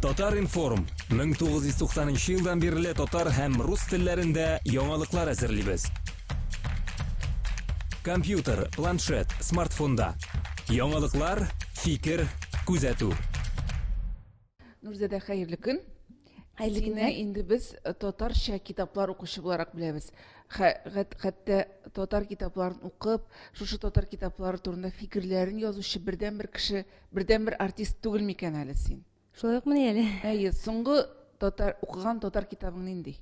Татар информ 1990 елдан бері татар һәм рус телләрендә яңалыклар әзерлибез. Компьютер, планшет, смартфонда. Яңалыклар, фикер, күзәтү. Нурзәдә, хәерле көн. Сине инде без татарча китаплар укучы буларак беләбез. Хәтта татар китапларын укып, шушы татар китаплары турында фикерләрен язучы бердән-бер кеше, бердән-бер артист түгел микән әле син? Шулай ук менә әле. Әйе, соңгы укыган татар китабың нинди?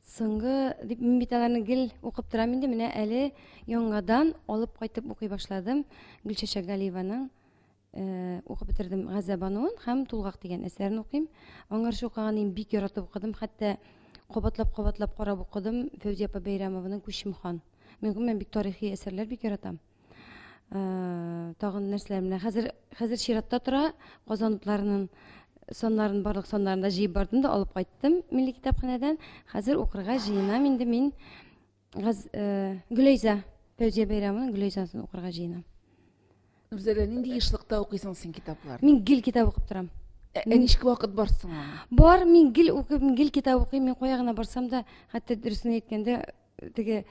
Соңгы дип мин бит аларны гел укып торам инде, менә әле яңадан алып кайтып укый башладым. Гөлчәчәк Галиеваның укып бетердем Газабануын һәм Тулгак дигән әсәрен укыйм. Аңарчы укыганын бик яратып укыдым, хәтта кабатлап карап укыдым Фәүзия апа Бәйрәмованың Күчемхан. Мен бик тарихи әсәрләр бик яратам. Тагын нәрсәләр менә хәзер чиратта тора, Казан утларының соннарын барлык соннарында җыеп бардым да алып кайттым милли китапханәдән. Хәзер укырга җыенам инде мин Гөләйзә Фәүзия Бәйрәмованың Гөләйзәсен укырга җыенам. Нурзәдә, нинди ешлыкта укыйсың син китапларны? Мин гел китап укып торам. Ничек вакыт барсың аңа? Бар, мин гел укып, гел китап укыйм. Мин кая гына барсам да, хәтта дөресен әйткәндә, теге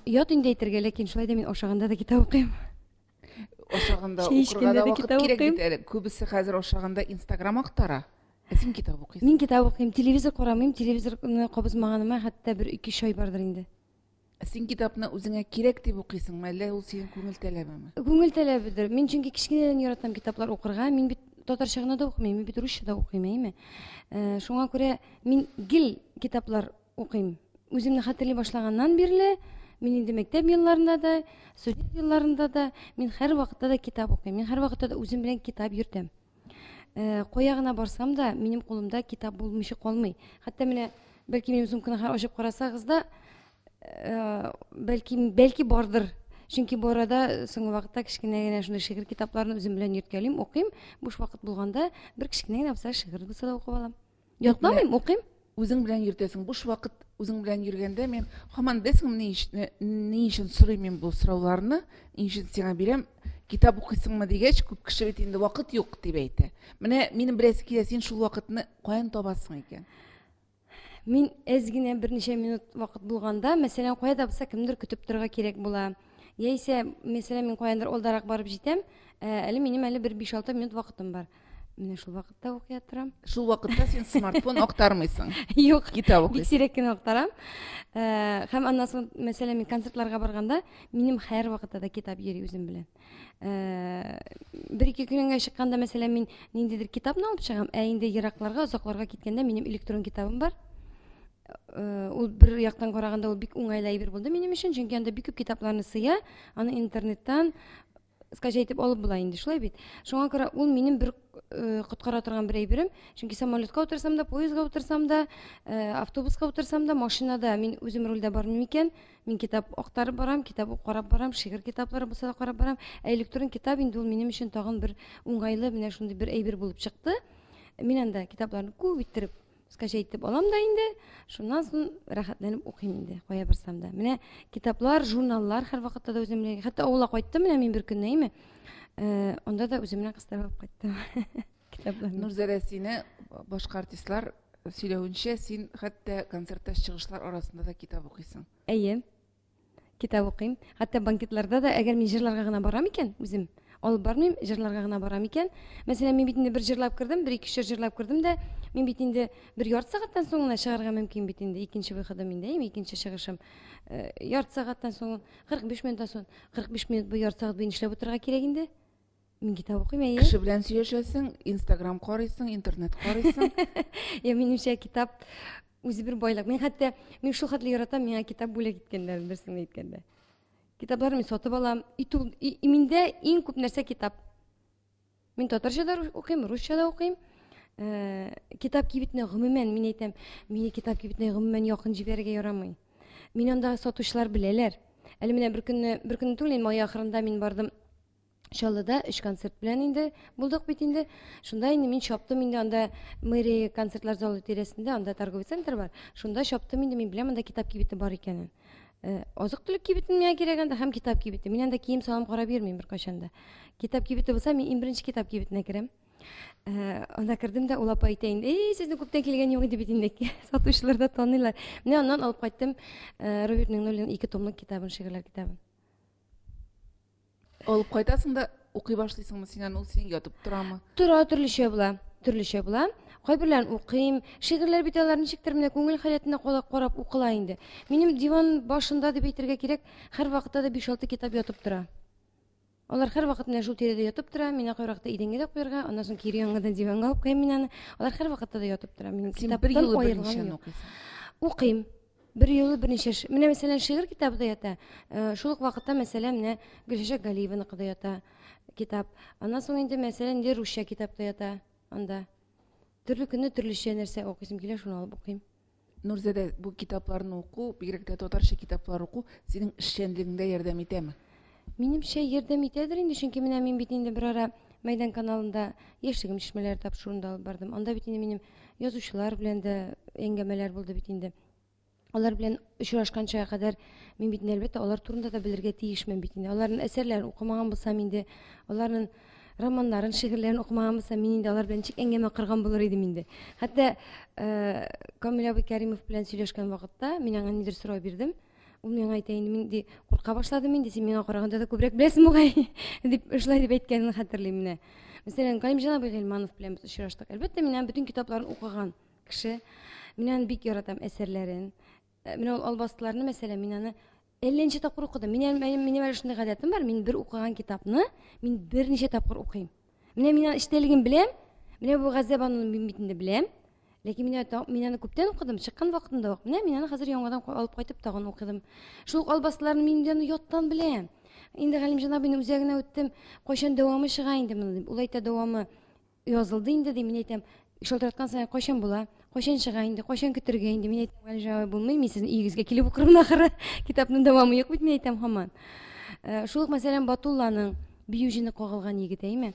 ят инде әйтергә, ләкин шулай да мин ашаганда да китап укыйм. Ашаганда укырга да вакыт кирәк бит әле. Күбесе хәзер ашаганда Инстаграм актара. Син китап укыйсың? Мин китап укыйм, телевизор карамыйм, телевизорны кабызмаганыма хәтта 1-2 ай бардыр инде. Син китапны үзеңә кирәк дип укыйсыңмы, әллә ул синең күңел тәләбеме? Күңел тәләбедер. Мин чөнки кичкенәдән яратам китаплар укырга. Мин бит татарча гына да укымыйм, мин бит русча да укыйм, әйме? Шуңа күрә мин гел китаплар укыйм. Үземне хәтерли башлаганнан бирле, мин инде мәктәп елларында да, студент елларында да мин һәр вакытта да китап укыйм. Мин һәр вакытта да үзем белән китап йөртәм. Кая гына барсам да, минем кулымда китап булмыйча калмый. Хәтта менә бәлки минем сумканы ачып карасагыз да, бәлки бардыр. Чөнки бу арада соңгы вакытта кичкенә генә шундый шигырь китапларын үзем белән йөрткәлим, укыйм. Буш вакыт булганда бер кичкенә генә булса шигырь булса да укып алам. Ятламыйм, укыйм. Үзең белән йөртәсең. Буш вакыт үзең белән йөргәндә мин һаман белсеңме ни өчен сорыйм мин бу сорауларны, ни өчен сиңа бирәм? Китап укыйсыңмы дигәч, күп кеше бит инде вакыт юк дип әйтә. Менә минем берәсе килә, син шул вакытны каян табасың икән? Мин әзгенә берничә минут вакыт булганда, мәсәлән, кая да булса кемдер көтеп торырга кирәк була. Яисә, мәсәлән, мин каяндыр алдарак барып җитәм, әле минем әле 5-6 минут вакытым бар. Менә шул вакытта укый торам. Шул вакытта син смартфон актармыйсың. Юк, китап укыйсың. Бик сирәк кенә актарам. Һәм аннан соң, мәсәлән, мин концертларга барганда, минем һәр вакытта да китап йөри үзем белән. 1-2 көнгә чыкканда, мәсәлән, мин ниндидер китапны алып чыгам, инде еракларга, озакларга киткәндә минем электрон китабым бар. Ул бер яктан караганда ул бик уңайлы әйбер булды минем өчен, чөнки анда бик күп китапларны сыя, аны интернеттан скачать итеп алып була инде, шулай бит. Шуңа күрә ул минем бер коткара торган бер әйберем, чөнки самолетка утырсам да, поездга утырсам да, автобуска утырсам да, машинада мин үзем рульдә бармыйм икән, мин китап актарып барам, китап карап барам, шигырь китаплары булса да карап барам. Электрон китап инде ул минем өчен тагын бер уңайлы, менә шундый бер әйбер булып чыкты. Мин анда китапларны күп иттереп скачать итеп алам да инде, шуннан соң рәхәтләнеп укыйм инде, кая барсам да. Менә китаплар, журналлар һәр вакытта да үзем белән, хәтта авылга кайттым менә мин бер көнне, әйме? Анда да үзем белән кыстырып кайттым китапларны. Нурзәдә, сине башка артистлар сөйләвенчә, син хәтта концертта чыгышлар арасында да китап укыйсың. Әйе. Китап укыйм. Хәтта банкетларда да, әгәр мин җырларга гына барам икән, үзем алып бармыйм, җырларга гына барам икән. Мәсәлән, мин бит инде бер җырлап кирдем, 1-2 шыр җырлап кирдем дә, мин бит инде бер ярты сәгатьтән соң гына чыгарга мөмкин бит инде. Икенче выходым инде, икенче чыгышым. Ярты сәгатьтән соң, 45 минуттан соң, 45 минут бу ярты сәгать буена эшләп утырырга кирәк инде. Мин китап укыйм, әйе. Кеше белән сөйләшәсең, Инстаграм карыйсың, интернет карыйсың. Минемчә китап үзе бер байлык. Мин хәтта мин шул хәтле яратам, миңа китап бүләк иткәннәр, берсен әйткәндә. Китапларны мин сатып алам. Миндә иң күп нәрсә китап. Мин татарча да укыйм, русча да укыйм. Китап кибетенә гомумән мин әйтәм, мине китап кибетенә гомумән якын җибәрергә ярамый. Мин анда сатучылар беләләр. Әле менә бер көнне түгел, май ахырында мин бардым Чаллыда 3 концерт белән инде булдык бит инде. Шунда инде мин чаптым инде анда мэрия концертлар залы тирәсендә, анда торговый центр бар. Шунда чаптым инде, мин беләм анда китап кибете бар икәнен. Азык-түлек кибетен миңа кирәк анда һәм китап кибете. Мин анда кием салам карап йөрмим бер качанда. Китап кибете булса, мин иң беренче китап кибетенә керәм. Анда кірдім де ул апа әйтә инде, сезне күптән килгән юк иде бит инде. Сатучылар да таныйлар. Менә аннан алып кайттым Роберт Мигнолин 2 томлык китабын, шигырьләр китабын. Алып кайтасың да укый башлыйсыңмы син аны, ул син ятып торамы? Тора төрлечә була. Төрлечә була. Кайберләрен укыйм. Шигырьләр бит алар ничектер менә күңел халәтенә карап укыла инде. Минем диван башында дип әйтергә кирәк, һәр вакытта да 5-6 китап ятып тора. Алар һәр вакыт менә шул тирәдә ятып тора, мин акыракта идәнгә дә куярга, аннан соң кире яңадан диванга алып куям мин аны. Алар һәр вакытта да ятып тора. Мин Син бер китаптан юлы аерылган берничәне юк. укыйсың. Укыйм. Бер юлы берничә. Менә мәсәлән шигырь китабы да ята. Шул ук вакытта мәсәлән менә Гөлшәҗә Галиеваныкы да ята китап. Аннан соң инде мәсәлән инде русча китап да ята анда. Төрле көнне төрлечә нәрсә укыйсым килә, шуны алып укыйм. Нурзәдә, бу китапларны уку, бигрәк тә татарча китаплар уку синең эшчәнлегеңдә ярдәм итәме? Минемчә ярдәм итәдер инде, чөнки менә мин бит инде бер ара Мәйдан каналында яшьлегем чишмәләре тапшыруында алып бардым. Анда бит инде минем язучылар белән дә әңгәмәләр булды бит инде. Алар белән очрашканча кадәр мин бит әлбәттә алар турында да белергә тиешмен бит инде. Аларның әсәрләрен укымаган булсам инде, аларның романнарын, шигырьләрен укымаган булсам, мин инде алар белән ничек әңгәмә кырган булыр идем инде. Хәтта Камил абый Кәримов белән сөйләшкән вакытта мин аңа нидер сорау бирдем. Ул миңа әйтә инде, мин ди курка башладым инде, син миңа караганда да күбрәк беләсең бугай дип шулай дип әйткәнен хәтерлим менә. Мәсәлән, Галимҗан абый Гыйльманов белән без очраштык. Әлбәттә, мин аның бөтен китапларын укыган кеше. Мин аны бик яратам, әсәрләрен. Менә ул албастыларны мәсәлән, мин аны әлләнчә тапкыр укыдым. Минем әле шундый гадәтем бар, мин бер укыган китапны мин берничә тапкыр укыйм. Менә мин аны эчтәлеген беләм, менә бу Газабаның мин бит инде беләм. Ләкин мин аны күптән укыдым, чыккан вакытында ук. Менә мин аны хәзер яңадан алып кайтып тагын укыдым. Шул албастыларны мин инде яттан беләм. Инде Галимҗан абыйның үзәгенә үттем, кайчан дәвамы чыга инде моны дип. Ул әйтә, дәвамы язылды инде ди. Мин әйтәм, шалтыраткан саен кайчан була? Кайчан чыга инде? Кайчан көтәргә инде? Мин әйтәм, Галимҗан абый, булмый, мин сезнең өегезгә килеп укырмын ахыры. Китапның дәвамы юк бит, мин әйтәм һаман. Шул ук мәсәлән Батулланың Бию җине кагылган егет әйме?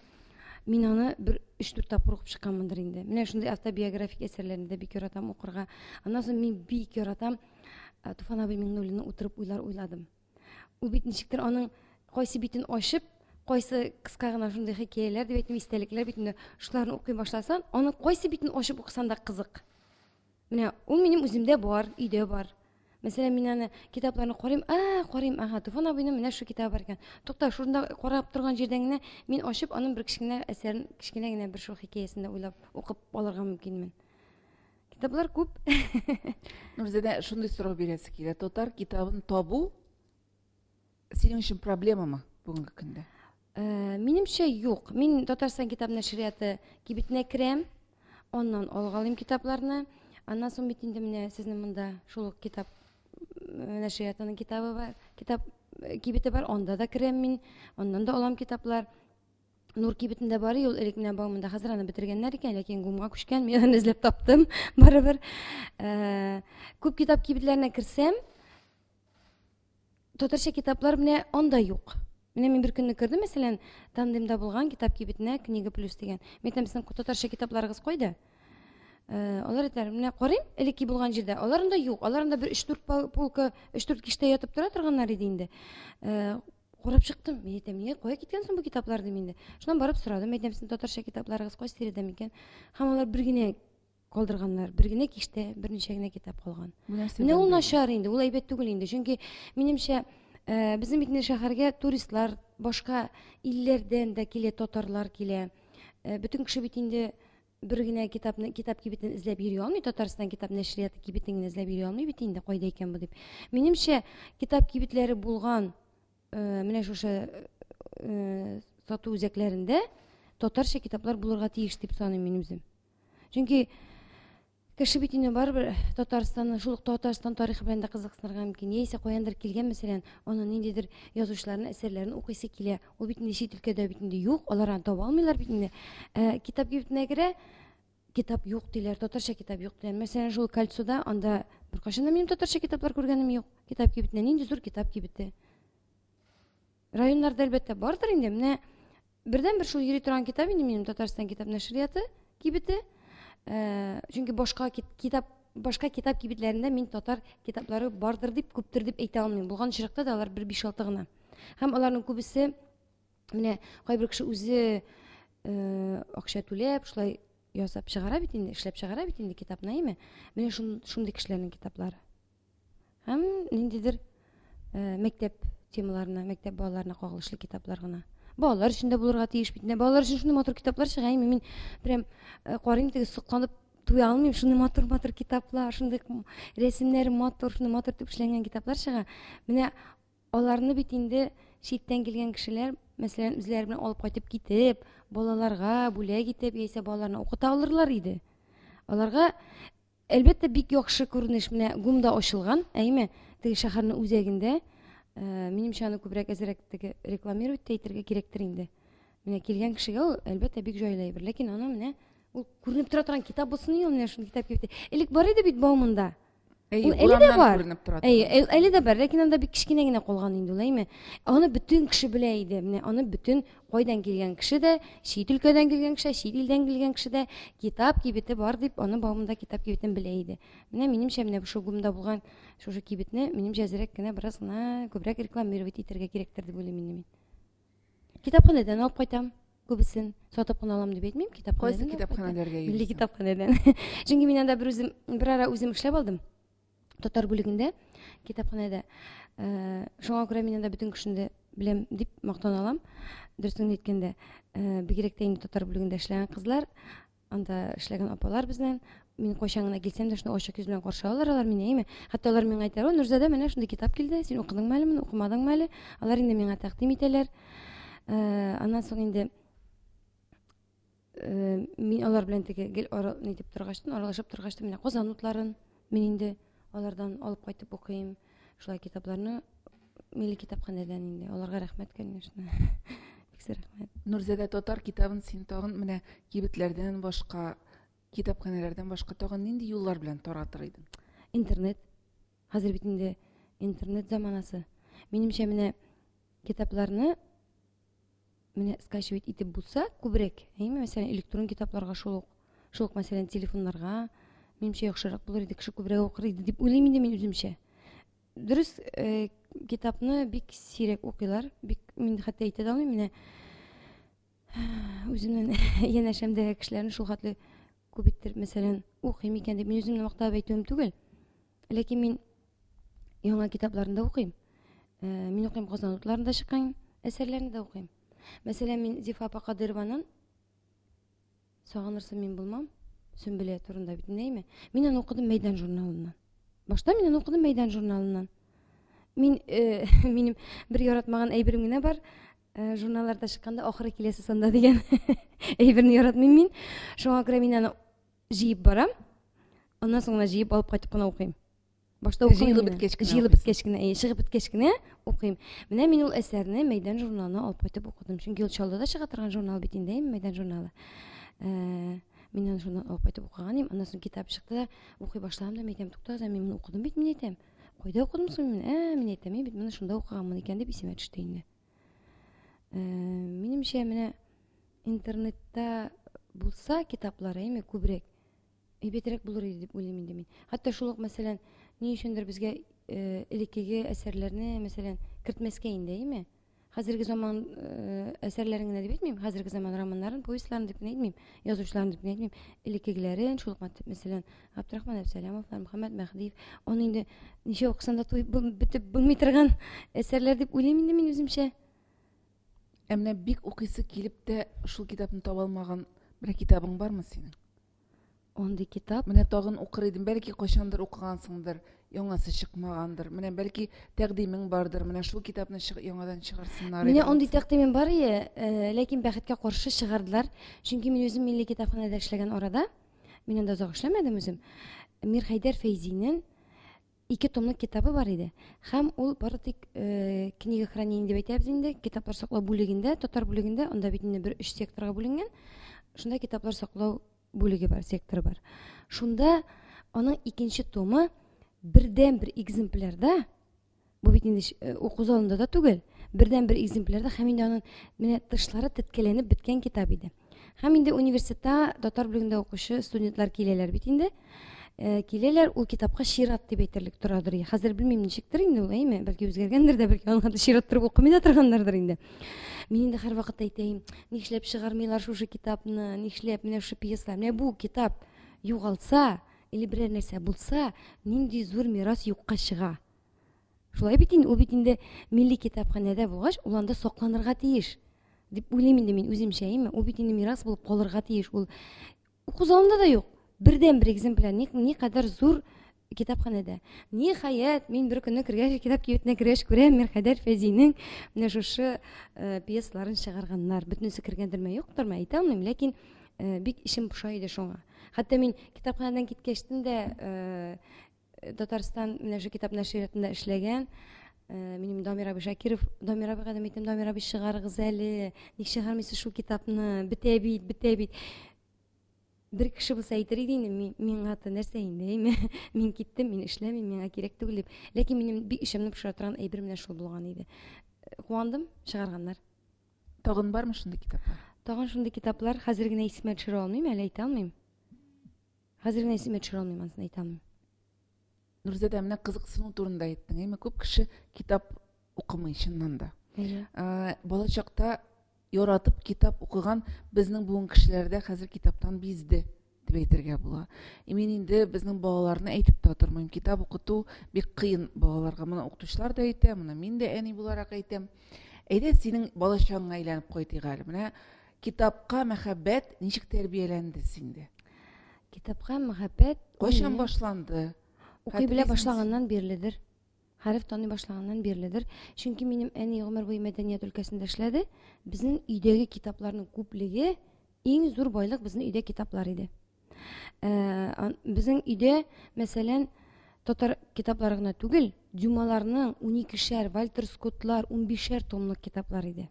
Мин аны бер 3-4 тапкыр укып чыкканмындыр инде. Менә шундый автобиографик әсәрләрне дә бик яратам укырга. Аннан соң мин бик яратам Туфан абый Миңнуллинны утырып уйладым. Ул бит ничектер аның кайсы битен ачып, кайсы кыска гына шундый хикәяләр дип әйтим, истәлекләр битендә шуларны укый башласаң, аның кайсы битен ачып укысаң да кызык. Менә ул минем үземдә бар, өйдә бар. Мәсәлән, мин аны китапларны карыйм, Туфан абыйның менә шу китабы бар икән. Тукта, шунда карап торган җирдән генә мин ачып аның бер кичкенә әсәрен, кичкенә генә бер шул хикәясен дә уйлап укып алырга мөмкинмен. Китаплар күп. Нурзәдә, шундый сорау бирәсе килә. Татар китабын табу синең өчен проблемамы бүгенге көндә? Минемчә юк. Мин Татарстан китап нәшрияты кибетенә керәм, аннан алгалыйм китапларны. Аннан соң бит инде менә сезнең монда шул китап нәшриятының китабы бар, китап кибете бар, анда да керәм мин, аннан да алам китаплар. Нур кибетендә бар, ул элек менә багымда хәзер аны бетергәннәр икән, ләкин гумга күчкән, мин аны эзләп таптым, барыбер. Күп китап кибетләренә керсәм, татарча китаплар менә анда юк. Менә мин бер көнне кердем, мәсәлән, Тандемда булган китап кибетенә, Книга Плюс дигән. Мин әйтәм, сезнең татарча китапларыгыз кайда? Алар әйтәләр, менә карыйм, элекке булган җирдә. Аларында юк. Аларында бер 3-4 полка, 3-4 киштә ятып тора торганнар иде инде. Карап чыктым. Мин әйтәм, "Нигә кая киткән соң бу китаплар?" дим инде. Шуннан барып сорадым, әйтәм, "Сезнең татарча китапларыгыз кайсы тирәдә микән?" Һәм алар бер генә калдырганнар. Бер генә киштә берничә генә китап калган. Менә ул начар инде, ул әйбәт түгел инде. Чөнки минемчә безнең бит шәһәргә туристлар, башка илләрдән дә килә, татарлар килә. Бөтен кеше бит инде бер генә китап кибетен эзләп йөри алмый, Татарстан китап нәшрияты кибетен эзләп йөри алмый бит инде, кайда икән бу дип. Минемчә, китап кибетләре булган менә шушы сату үзәкләрендә татарча китаплар булырга тиеш дип саныйм мин үзем. Чөнки кеше бит инде барыбер Татарстанның, шул Татарстан тарихы белән дә кызыксынырга мөмкин. Яисә каяндыр килгән, мәсәлән, аның ниндидер язучыларның әсәрләрен укыйсы килә. Ул бит инде чит өлкәдә бит инде юк, алар аны таба алмыйлар бит инде. Китап кибетенә керә, китап юк диләр, татарча китап юк диләр. Мәсәлән, шул Кольцода анда беркайчан да минем татарча китаплар күргәнем юк. Китап кибетенә нинди зур китап кибете. Районнарда әлбәттә бардыр инде. Менә бердән-бер шул йөри торган китап инде минем Татарстан китап нәшрияты кибете. Чөнки башка китап кибетләрендә мин татар китаплары бардыр дип, күптер дип әйтә алмыйм. Булган чиркта да алар 1-5-6 гына. Һәм аларның күбесе менә кайбер кеше үзе акча түләп, шулай ясап чыгара бит инде, эшләп чыгара бит инде китапны, әйме? Менә шундый кешеләрнең китаплары. Һәм ниндидер мәктәп темаларына, мәктәп балаларына кагылышлы китаплар гына. Балалар өчен дә булырга тиеш бит инде. Балалар өчен шундый матур китаплар чыга, әйме? Мин прям карыйм, теге сокланып туя алмыйм, шундый матур китаплар, шундый рәсемнәр матур, шундый матур дип эшләнгән китаплар чыга. Менә аларны бит инде читтән килгән кешеләр, мәсәлән, үзләре белән алып кайтып китеп, балаларга бүләк итеп, яисә балаларны укыта алырлар иде. Аларга әлбәттә бик яхшы күренеш менә гумда ачылган, әйме? Теге шәһәрнең үзәгендә, минемчә аны күбрәк әзрәк теге рекламировать итәргә кирәктер инде. Менә килгән кешегә ул әлбәттә бик җайлы әйбер, ләкин аны менә ул күренеп тора торган китап булсын ул менә шундый китап кебек. Элек бар иде бит Баумында. Ул әле дә бар. Әле дә бар, ләкин анда бик кичкенә генә калган инде ул, әйме? Аны бөтен кеше белә иде. Менә аны бөтен кайдан килгән кеше дә, чит өлкәдән килгән кеше, чит илдән килгән кеше дә китап кибете бар дип, аны Баумында китап кибетен белә иде. Менә минемчә менә шул гумда булган шушы кибетне минемчә әзрәк кенә бераз гына күбрәк рекламировать итәргә кирәктер дип уйлыйм инде мин. Китапханәдән алып кайтам. Күбесен сатып кына алам дип әйтмим, Кайсы китапханәләргә Милли китапханәдән. Чөнки мин анда бер ara үзем эшләп алдым. Татар бүлегендә, китапханәдә. Шуңа күрә мин анда бөтен кешене беләм дип мактан алам. Дөресен әйткәндә, бигрәк тә инде татар бүлегендә эшләгән кызлар, анда эшләгән апалар безнең, мин кайчан гына килсәм дә шуны ачык йөз белән каршы алалар мине, әйме? Хәтта алар миңа әйтәләр: "Нурзадә, менә шундый китап килде, син укыдыңмы әле, укымадыңмы әле?" Алар инде миңа тәкъдим итәләр. Аннан соң инде мин алар белән теге гел нитеп торгаштан, аралашып торгаштан, менә Казан утларын мин инде алардан алып кайтып укыйм. Шулай китапларны милли китапханәдән инде. Аларга рәхмәт, конечно. Бик рәхмәт. Нурзадә, татар китабын син тагын менә кибетләрдән башка, китапханәләрдән башка тагын нинди юллар белән таратыр идең? Интернет. Хәзер бит инде интернет заманасы. Минемчә менә китапларны менә скачивать итеп булса күбрәк, әйме, мәсәлән, электрон китапларга шул ук мәсәлән телефоннарга, минемчә яхшырак булыр иде, кеше күбрәк укыр иде дип уйлыйм инде мин үземчә. Дөрес, китапны бик сирәк укыйлар, бик мин хәтта әйтә алмыйм, менә үземнең янәшәмдәге кешеләрне шул хәтле күп итеп, мәсәлән, укыйм икән дип мин үземне мактап әйтүем түгел. Ләкин мин яңа китапларында укыйм. Мин укыйм Казан утларында чыккан әсәрләрне дә укыйм. Мәсәлән, мин Зифа апа Кадырованың "Сагынырсың мин булмам" Сөмбелә турында бит нәйме? Мин аны укыдым Мәйдан журналыннан. Башта мин аны укыдым Мәйдан журналыннан. Минем бер яратмаган әйберем генә бар, журналларда чыкканда "Ахыры киләсе санда" дигән әйберне яратмыйм мин. Шуңа күрә мин аны җыеп барам. Аннан соң җыеп алып кайтып кына укыйм. Башта укыйм. Җыелып беткәч кенә, чыгып беткәч кенә укыйм. Менә мин ул әсәрне Мәйдан журналына алып кайтып укыдым. Чөнки ул Чаллыда чыга торган журнал бит инде, Мәйдан журналы. Мин аны шуннан алып кайтып укыган идем. Аннан соң китап чыкты да, укый башлагам да, әйтәм: "Туктагыз, мин моны укыдым бит", мин әйтәм. "Кайда укыдым соң мин?" Мин әйтәм: "Бит моны шунда укыганмын икән" дип исемә төште инде. Минемчә менә интернетта булса китаплар, әйме, күбрәк әйбәтрәк булыр иде дип уйлыйм инде мин. Хәтта шул ук, мәсәлән, ни өчендер безгә элеккеге әсәрләрне, мәсәлән, кертмәскә инде, әйме? Хәзерге заман әсәрләрен генә дип әйтмим, хәзерге заман романнарын, повестларын дип әйтмим, язучыларын дип әйтмим, элеккегеләрен, шул ук, мәсәлән, Абдрахман Әбсәләмовлар, Мөхәммәд Мәхдиев, аны инде ничә укысаң да бетеп булмый торган әсәрләр дип уйлыйм инде мин үземчә. Менә бик укыйсы килеп тә шул китапны таба алмаган бер китабың бармы синең? Андый китап. Менә тагын укыр идем, бәлки кайчандыр укыгансыңдыр, яңасы чыкмагандыр. Менә бәлки тәкъдимең бардыр, менә шул китапны яңадан чыгарсыннар. Менә андый тәкъдимем бар иде, ләкин бәхеткә каршы чыгардылар. Чөнки мин үзем милли китапханәдә эшләгән арада, мин анда озак эшләмәдем үзем. Мир Хәйдәр Фәйзинең 2 томлык китабы бар иде. Һәм ул бары тик книга хранение дип әйтәбез инде, китаплар саклау бүлегендә, татар бүлегендә, анда бит инде бер 3 секторга бүленгән. Шунда китаплар саклау бүлеге бар, секторы бар. Шунда аның 2нче томы бердән-бер экземплярда, бу бит инде уку залында да түгел, бердән-бер экземплярда, һәм инде аның менә тышлары теткәләнеп беткән китап иде. Һәм инде университетта татар бүлегендә укучы студентлар киләләр бит инде. киләләр, ул китапка шират дип әйтерлек торадыр. Хәзер белмим ничектер инде ул, әйме? Бәлки үзгәргәндер дә, бәлки аны шират торып укымый да торганнардыр инде. Мин инде һәрвакыт әйтәм, нишләп чыгармыйлар шушы китапны, нишләп менә шушы пьеслар, менә бу китап югалса, или берәр нәрсә булса, нинди зур мирас юкка чыга. Шулай бит инде, ул бит инде милли китапханәдә булгач, ул анда сакланырга тиеш. Дип уйлыйм инде мин үземчә, әйме? Ул бит инде мирас булып калырга тиеш. Ул уку залында да юк. Бердән-бер экземпляр, ни кадәр зур китапханәдә. Ниһаять, мин бер көнне кергәч, китап кибетенә кергәч күрәм, Мирхәйдәр Фәйзинең менә шушы пьесларын чыгарганнар. Бөтенесе кергәндерме, юктырмы, әйтә алмыйм, ләкин бик ишем поша иде шуңа. Хәтта мин китапханәдән киткәчтен дә Татарстан менә шу китап нәшриятында эшләгән минем Дамир абый Шакиров, Дамир абыйга да әйтәм, Дамир абый чыгарыгыз әле, ник чыгармыйсыз шул китапны, бетә бит. Бер кеше булса әйтер иде инде, миңа нәрсә инде, мин киттем, мин эшләмим, миңа кирәк түгел дип. Ләкин минем бик ишемне пошыра торган әйбер менә шул булган иде. Куандым, чыгарганнар. Тагын бармы шундый китаплар? Тагын шундый китаплар хәзер генә исемә төшерә алмыйм, әле әйтә алмыйм. Хәзер генә исемә төшерә алмыйм, анысын әйтә алмыйм. Нурзәдә, менә кызыксыну турында әйттең, әйме? Күп кеше китап укымый чыннан да. Бала чакта яратып китап укыган безнең буын кешеләрдә хәзер китаптан безде дип әйтергә була. Мин инде безнең балаларны әйтеп тә тормыйм. Китап укыту бик кыен балаларга. Моны укытучылар да әйтә, моны мин дә әни буларак әйтәм. Әйдә синең балачагыңа әйләнеп кайтыйк әле. Менә китапка мәхәббәт ничек тәрбияләнде синдә? Китапка мәхәббәт Кайчан башланды? Укый белә башлаганнан бирледер. Хәреф таный башлаганнан бирледер. Чөнки минем әни гомер буе мәдәният өлкәсендә эшләде. Безнең өйдәге китапларның күплеге, иң зур байлык безнең өйдә китаплар иде. Безнең өйдә, мәсәлән, татар китаплары гына түгел, Дюмаларның 12-шәр, Вальтер Скоттлар 15-шәр томлык китаплар иде.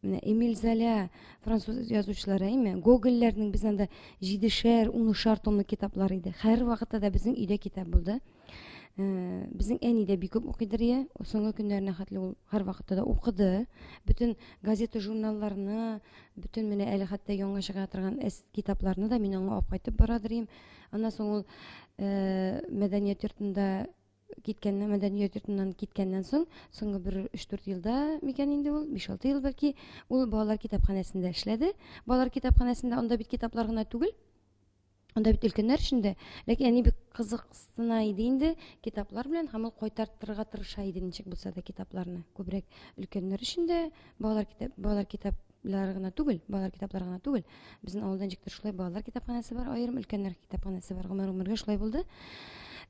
Менә Эмиль Золя, француз язучылары, Гогольләрнең без анда 7-шәр, 10-шәр томлык китаплар иде. Һәр вакытта да безнең өйдә китап булды. Безнең әни дә бик күп укыйдыр я, соңгы көннәренә хәтле ул һәр вакытта да укыды. Бөтен газета журналларны, бөтен менә әле хәтта яңа чыга торган китапларны да мин аңа алып кайтып барадырым. Аннан соң ул мәдәният йортыннан киткәннән соң, соңгы бер 3-4 елда микән инде ул, 5-6 ел бәлки, ул балалар китапханәсендә эшләде. Балалар китапханәсендә анда бит китаплар гына түгел, анда бит өлкәннәр өчен дә. Ләкин әни бик кызыксына иде инде китаплар белән, һәм ул кайтартырга тырыша иде ничек булса да китапларны. Күбрәк өлкәннәр өчен дә балалар китаплары гына түгел, Безнең авылдан җиктер шулай балалар китапханәсе бар, аерым өлкәннәр китапханәсе бар. Гомергә шулай булды.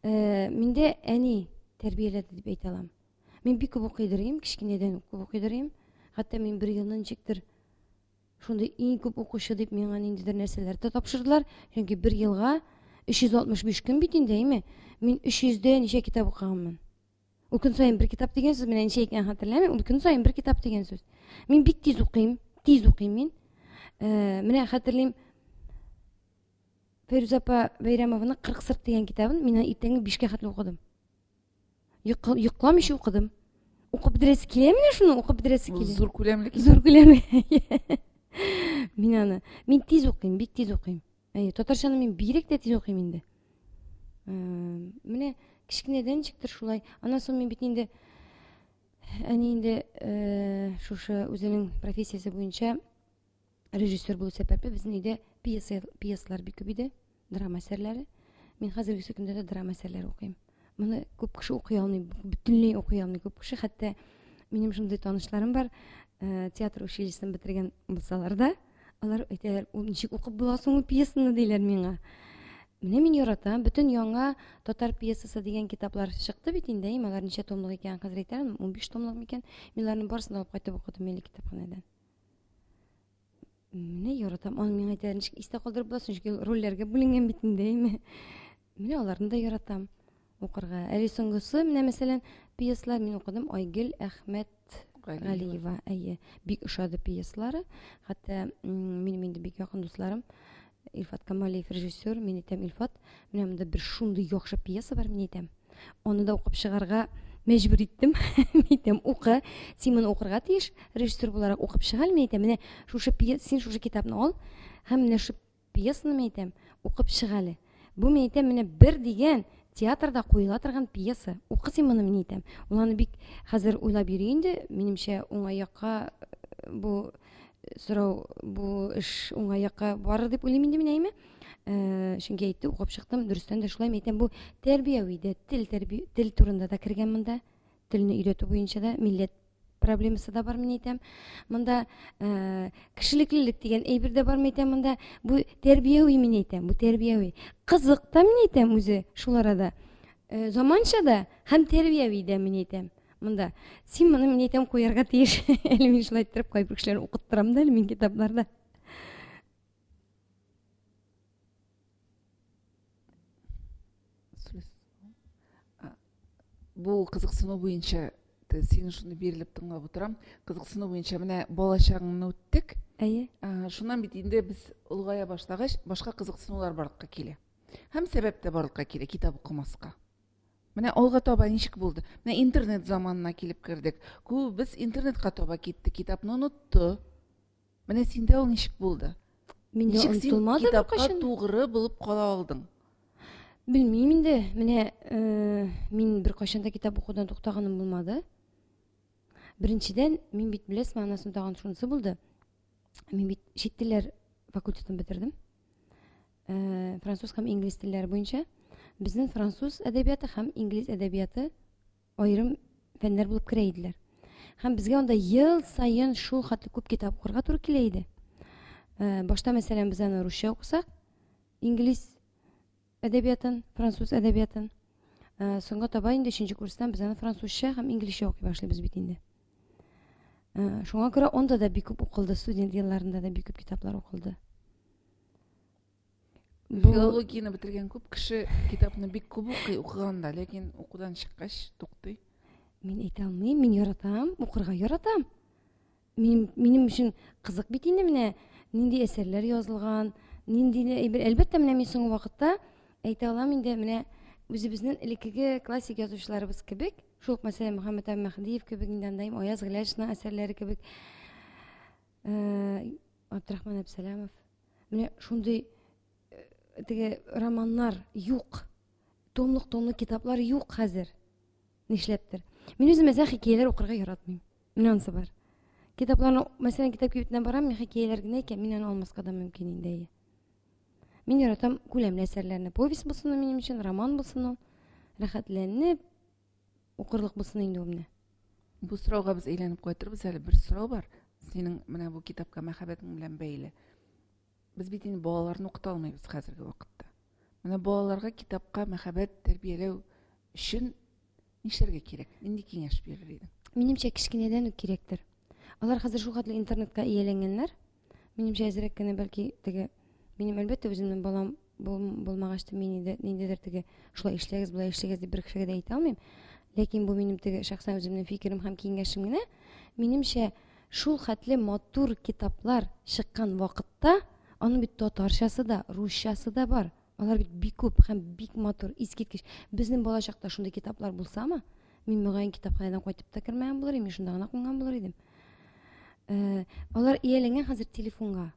Миндә әни тәрбияләде дип әйтә алам. Мин бик күп укыйдырым, кичкенәдән күп укыйдырым. Хәтта мин бер елның җиктер шундый иң күп укучы дип миңа ниндидер нәрсәләр тапшырдылар. Чөнки бер елга 365 көн бит инде, әйме? Мин 300дә ничә китап укыганмын. Ул көн саен бер китап дигән сүз менә ничә икән хәтерләмим. Ул көн саен бер китап дигән сүз. Мин бик тиз укыйм мин. Менә хәтерлим, Фәйрүз апа Бәйрәмованың 40 сырт дигән китабын мин иртәнге 5-кә хәтле укыдым. Йокламыйча укыдым. Укып бетерәсе килә менә шуны, укып бетерәсе килә. Зур күләмле китап. Зур күләмле. Мин тиз укыйм, бик тиз укыйм. Татарчаны мин бигрәк тә тиз укыйм инде. Менә кичкенәдән чиктер шулай. Аннан соң мин бит инде әни инде шушы үзенең профессиясе буенча режиссер булу сәбәпле безнең өйдә пьеслар бик күп иде, драма әсәрләре. Мин хәзерге көндә дә драма әсәрләре укыйм. Моны күп кеше укый алмый, бөтенләй укый алмый күп кеше. Хәтта минем шундый танышларым бар, театр училищесын бетергән булсалар да, алар әйтәләр, ул ничек укып була соң ул пьесаны диләр миңа. Менә мин яратам, бөтен яңа татар пьесасы дигән китаплар чыкты бит инде, алар ничә томлык икән хәзер әйтәләр, 15 томлык микән? Мин аларның барысын алып кайтып укыдым милли китапханәдән. Менә яратам, аны миңа әйтәләр, ничек истә калдырып буласың, чөнки рольләргә бүленгән бит инде. Менә аларны да яратам укырга. Әле соңгысы, менә мәсәлән, пьеслар мин укыдым, Айгөл Әхмәт Галиева, бик ошады пьеслары. Хәтта минем инде бик якын дусларым, Илфат Камалиев режиссер, мин әйтәм, Илфат, менә монда бер шундый яхшы пьеса бар, мин әйтәм. Аны да укып чыгарга мәҗбүр иттем. Мин әйтәм, укы, син моны укырга тиеш, режиссер буларак укып чыга, мин әйтәм, менә шушы пьеса, син шушы китапны ал, һәм менә шу пьесаны мин әйтәм, укып чыга әле. Бу мен әйтәм менә бер дигән театрда куела торган пьеса. Укысый моны мен әйтәм. Ул аны бик хәзер уйлап йөри инде. Минемчә уңай якка бу сорау, бу эш уңай якка барыр дип уйлыйм инде мин әйме. Чөнки әйтте, укып чыктым, дөрестән дә шулай әйтәм. Бу тәрбияви дә, тел турында да кергән монда. Телне өйрәтү буенча да милләт проблемасы да бар, мен әйтәм. Монда кешелеклелек дигән әйбер дә бар, мен әйтәм. Монда бу тәрбияви, мен әйтәм. Бу тәрбияви. Кызык та, мен әйтәм, үзе шул арада. Заманча да һәм тәрбияви дә, мен әйтәм. Монда син моны, мен әйтәм, куярга тиеш. Әле мин шулай итеп кайбер кешеләрне укыттырам да, әле мин китапларда. Бу кызыксынуу боюнча сени ушуну берилип тыңлап отурам. Кызыксынуу боюнча мына бала чагыңны өттүк. Әйе. Шундан битинде биз улгая башлагач, башка кызыксынуулар барлыкка келе. Һәм сәбәп тә барлыкка келе, китап укымаска. Менә алга таба ничек булды? Менә интернет заманына килеп кирдек. Күбез интернетка таба китте, китапны онытту. Менә синдә ул ничек булды? Миндә Ничек син онытылмады бер китапка кайчан. тугры булып кала алдың? Белмим инде. Менә мин бер кайчан да китап укудан туктаганым булмады. Беренчедән, мин бит беләсезме, анасын тагын шунысы булды. Мин бит чит телләр факультетын бетердем. Француз һәм инглиз телләре буенча. Безнең француз әдәбияты һәм инглиз әдәбияты аерым фәннәр булып керә иделәр. Һәм безгә анда ел сайын шул хәтле күп китап укырга туры килә иде. Башта мәсәлән без аны русча укысак, инглиз әдәбиятын, француз әдәбиятын. Соңга таба инде 3нче курстан без аны французча һәм инглизчә укый башлыйбыз бит инде. Шуңа күрә онда да бик күп укылды, студент елларында да бик күп китаплар укылды. Филологияны бетергән күп кеше китапны бик күп укыганда, ләкин укудан чыккач туктый. Мин әйтә алмыйм, мин яратам, укырга яратам. Минем өчен кызык бит инде менә нинди әсәрләр язылган, нинди әлбәттә менә мин соңгы вакытта әйтә алам инде менә үзебезнең элеккеге классик язучыларыбыз кебек, шул мәсәлән Мөхәммәд Әбмәхдиев кебек, инде андайым Аяз Гыйләҗевның әсәрләре кебек, Абдрахман Әбсәләмов. Менә шундый теге романнар юк. Томлык китаплар юк хәзер. Нишләптер? Мин үзем мәсәлән хикәяләр укырга яратмыйм. Менә анысы бар. Китапларны, мәсәлән, китап кибетенә барам, мин хикәяләр генә икән, мин аны алмаска да мөмкин инде. Мин яратам күләмле әсәрләрне. Повесть булсын минем өчен, роман булсын, рәхәтләнеп укырлык булсын инде ул менә. Бу сорауга без әйләнеп кайтырбыз әле. Бер сорау бар. Синең менә бу китапка мәхәббәтең белән бәйле. Без бит инде балаларны укыта алмыйбыз хәзерге вакытта. Менә балаларга китапка мәхәббәт тәрбияләү өчен нишләргә кирәк? Нинди киңәш бирер идең? Минемчә кичкенәдән үк кирәктер. Алар хәзер шул хәтле интернетка ияләнгәннәр. Минемчә әзрәк кенә бәлки теге минем әлбәттә үземнең балам булмагач та мин ниндидер теге шулай эшләгез, булай эшләгез дип бер кешегә дә әйтә алмыйм. Ләкин бу минем теге шәхсән үземнең фикерем һәм киңәшем генә. Минемчә шул хәтле матур китаплар чыккан вакытта аның бит татарчасы да, русчасы да бар. Алар бит бик күп һәм бик матур, искиткеч. Безнең балачакта шундый китаплар булсамы, мин мөгаен китапханәдән кайтып та кермәгән булыр идем, шунда гына кунган булыр идем. Алар ияләнгән хәзер телефонга.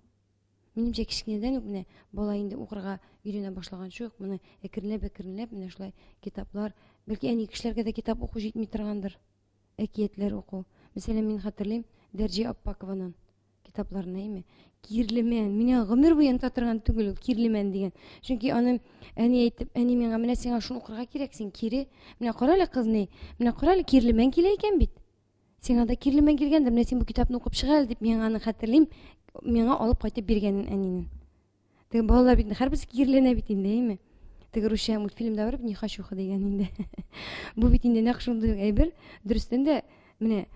Минемчә кичкенәдән үк менә бала инде укырга өйрәнә башлаган шук, моны әкренләп менә шулай китаплар, бәлки әни кешеләргә дә китап уку җитми торгандыр. Әкиятләр уку. Мәсәлән, мин хәтерлим Дәрҗи Аппакованың китапларын әйме. Кирлемән, мине гомер буе оныта торган түгел ул Кирлемән дигән. Чөнки аны әни әйтеп, әни миңа менә сиңа шуны укырга кирәк, син кире. Менә кара әле кызны, менә кара әле Кирлемән килә икән бит. Сиңа да Кирлемән килгәндер, менә син бу китапны укып чыга әле дип миңа аны хәтерлим, миңа алып кайтып биргәнен әнинең. Теге балалар бит һәрберсе кирләнә бит инде, әйме. Теге русча мультфильмда бар, ни хачуха дигән инде. Бу бит инде нәкъ шундый әйбер, дөрестән дә менә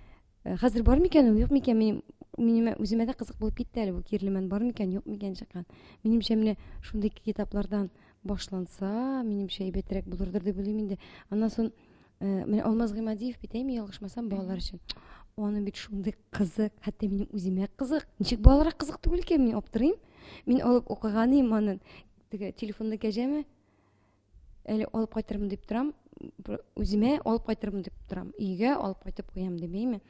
хәзер бар микән ул, юк микән? Минем үземә дә кызык булып китте әле бу Кирлемән бар микән, юк микән чыккан. Минемчә менә шундый китаплардан башланса, минемчә әйбәтрәк булырдыр дип уйлыйм инде. Аннан соң менә Алмаз Гыймадиев бит әйме, ялгышмасам, балалар өчен. Аны бит шундый кызык, хәтта минем үземә кызык. Ничек балаларга кызык түгел икән, мин аптырыйм. Мин алып укыганым аны. Теге телефонда кәҗәме? Әле алып кайтырмын дип торам. Үземә алып кайтырмын дип торам. Өйгә алып кайтып куям дип әйме.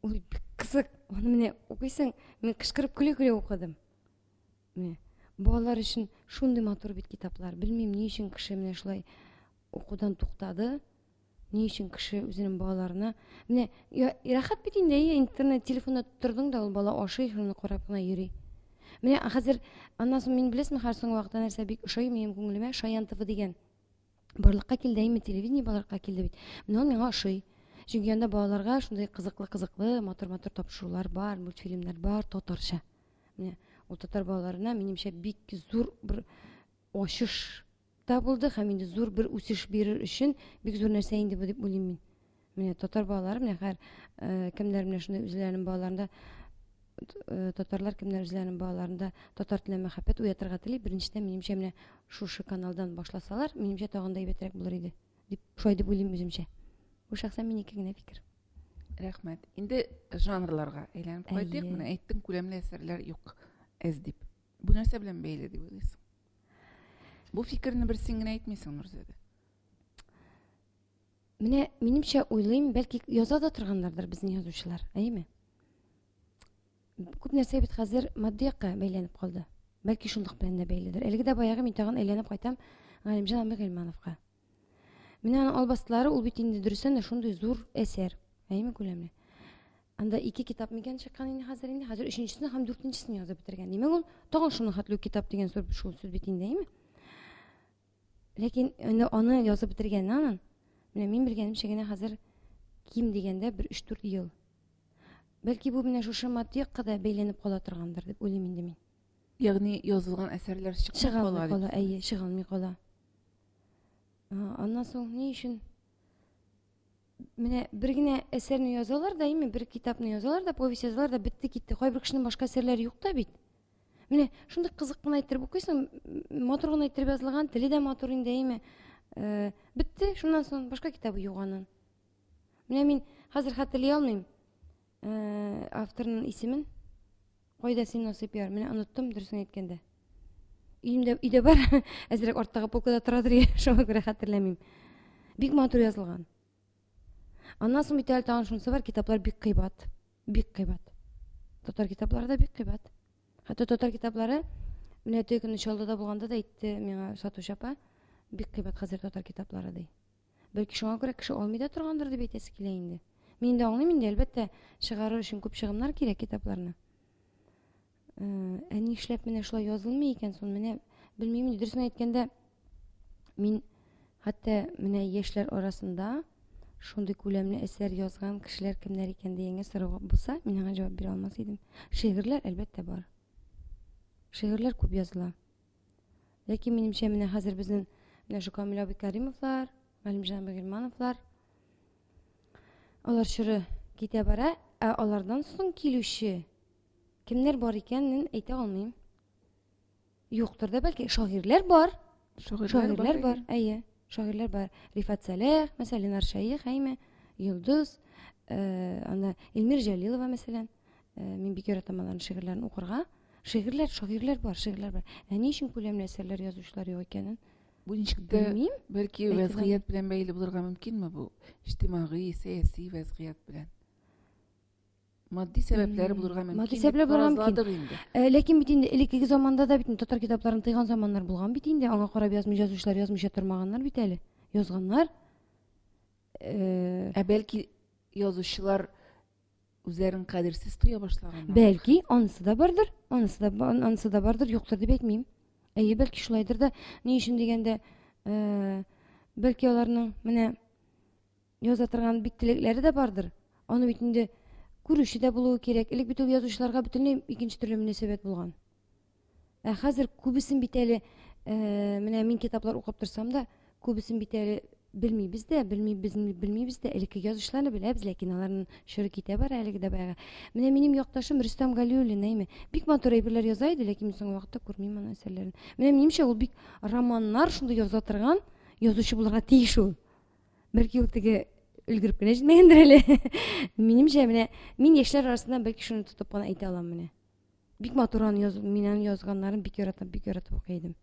Ул бик кызык. Аны менә укыйсың, мин кычкырып көлә-көлә укыдым. Менә балалар өчен шундый матур бит китаплар. Белмим ни өчен кеше менә шулай укудан туктады. Ни өчен кеше үзенең балаларына менә рәхәт бит инде интернет телефонда тордың да ул бала ашый, шуны карап кына йөри. Менә хәзер аннан соң мин беләсезме, һәр соңгы вакытта нәрсә бик ошый минем күңелемә, Шаян ТВ дигән барлыкка килде, име телевидение барлыкка килде бит. Менә ул миңа ошый. Чөнки анда балаларга шундый кызыклы, матур тапшырулар бар, мультфильмнар бар, татарча. Менә ул татар балаларына минемчә бик зур бер ачыш та булды һәм инде зур бер үсеш бирер өчен бик зур нәрсә инде бу дип уйлыйм мин. Менә татар балалары менә һәр кемнәр менә шундый үзләренең балаларында татарлар кемнәр үзләренең балаларында татар теленә мәхәббәт уятырга тели, беренчедән минемчә менә шушы каналдан башласалар, минемчә тагын да әйбәтрәк булыр иде дип шулай дип уйлыйм үземчә. Бу шәхсән минеке генә фикер. Рәхмәт. Инде жанрларга әйләнеп кайтыйк. Менә әйттең, күләмле әсәрләр юк әз дип. Бу нәрсә белән бәйле дип уйлыйсың? Бу фикерне бер син генә әйтмисең, Нурзәдә. Менә минемчә уйлыйм, бәлки яза да торганнардыр безнең язучылар, әйеме? Күп нәрсә бит хәзер матдиякка бәйләнеп калды. Бәлки шундый белән дә бәйледер. Әлеге дә баягы мин тагын әйләнеп кайтам Галимҗан Гыйльмановка. Менә аның албастылары ул бит инде дөрестән дә шундый зур әсәр, әйеме күләмле. Анда 2 китап микән чыккан инде хәзер 3-нчесен һәм 4-нчесен язып бетергән. Димәк ул тагын шуны хәтле китап дигән шул сүз бит инде, әйеме? Ләкин аны язып бетергәннән менә мин белгәнемчә генә хәзер ким дигәндә 1-3-4 ел. Бәлки бу менә шушы матдиякка да бәйләнеп кала торгандыр дип уйлыйм инде мин. Ягъни язылган әсәрләр чыкмый кала. Әйе, чыгылмый кала. Аннан соң ни өчен менә бер генә әсәрне язалар да, әйеме, бер китапны язалар да, повесть язалар да, битте китте. Кайбер кешенең башка әсәрләре юк та бит. Менә шундый кызык кына әйтеп укыйсың, матур гына әйтеп язылган, теле дә матур инде, әйеме. Битте, шуннан соң башка китабы юк аның. Менә мин хәзер хәтерли алмыйм авторның исемен. Кайда син насыйп яр? Менә оныттым дөресен әйткәндә. Өйдә бар, әзрәк арттагы полкада торадыр, шуңа күрә хәтерләмим. Бик матур язылган. Аннан соң бит әле тагын шунысы бар, китаплар бик кыйбат. Бик кыйбат. Татар китаплары да бик кыйбат. Хәтта татар китаплары менә тегене Чаллыда булганда да әйтте миңа сатучы апа, бик кыйбат хәзер татар китаплары ди. Бәлки шуңа күрә кеше алмый да торгандыр дип әйтәсе килә инде. Мин дә аңлыйм инде, әлбәттә, чыгарыр өчен күп чыгымнар кирәк китапларны. Ни эшләп менә шулай язылмый икән соң, менә белмим инде, дөресен әйткәндә мин хәтта менә яшьләр арасында шундый күләмле әсәр язган кешеләр кемнәр икән дигәнгә сорауга булса, мин аңа җавап бирә алмас идем. Шигырьләр әлбәттә бар. Шигырьләр күп языла. Ләкин минемчә менә хәзер безнең менә шу Камил Абыкаримовлар, Галимҗан Гыйльмановлар алар чоры китә бара, алардан соң килүче кемнәр бар икәнен әйтә алмыйм. Юктыр да бәлки, шагыйрьләр бар. Шагыйрьләр бар, әйе. Шагыйрьләр бар. Рифат Салех, мәсәлән, Аршаих, әйме, Йолдыз, анда Илмир Җәлилова, мәсәлән, мин бик яратам аларның шигырьләрен укырга. Шагыйрьләр бар. Ни өчен күләмле әсәрләр язучылар юк икәнен? Бу ничектә, бәлки вазгыять белән бәйле булырга мөмкинме бу? Иҗтимагый, сәяси вазгыять белән. Матди сәбәпләре булырга мөмкин. Матди сәбәпләре булырга мөмкин. Ләкин бит инде элекке заманда да бит татар китапларын тыйган заманнар булган бит инде. Аңа карап язучылар язмыйча тормаганнар бит әле. Язганнар. Бәлки язучылар үзләрен кадерсез туя башлаганнар. Бәлки анысы да бардыр. Анысы да бардыр, юктыр дип әйтмим. Әйе, бәлки шулайдыр да. Ни өчен дигәндә, бәлки аларның менә яза торган бик телекләре дә бардыр. Аны бит инде күрүче дә булуы кирәк. Элек бит ул язучыларга бөтенләй икенче төрле мөнәсәбәт булган. Хәзер күбесен бит әле менә мин китаплар укып торсам да, күбесен бит әле белмибез дә, элекке язучыларны беләбез, ләкин аларның шыры китә бар әлеге дә баягы. Менә минем якташым Рөстәм Галиуллин, әйме, бик матур әйберләр яза иде, ләкин мин соңгы вакытта күрмим аны әсәрләрен. Менә минемчә ул бик романнар шундый яза торган язучы булырга тиеш ул. Бәлки ул теге өлгереп кенә җитмәгәндер әле. Минемчә менә мин яшьләр арасында бәлки шуны тотып кына әйтә алам менә. Бик матур миннән язганнарын бик яратып укый идем.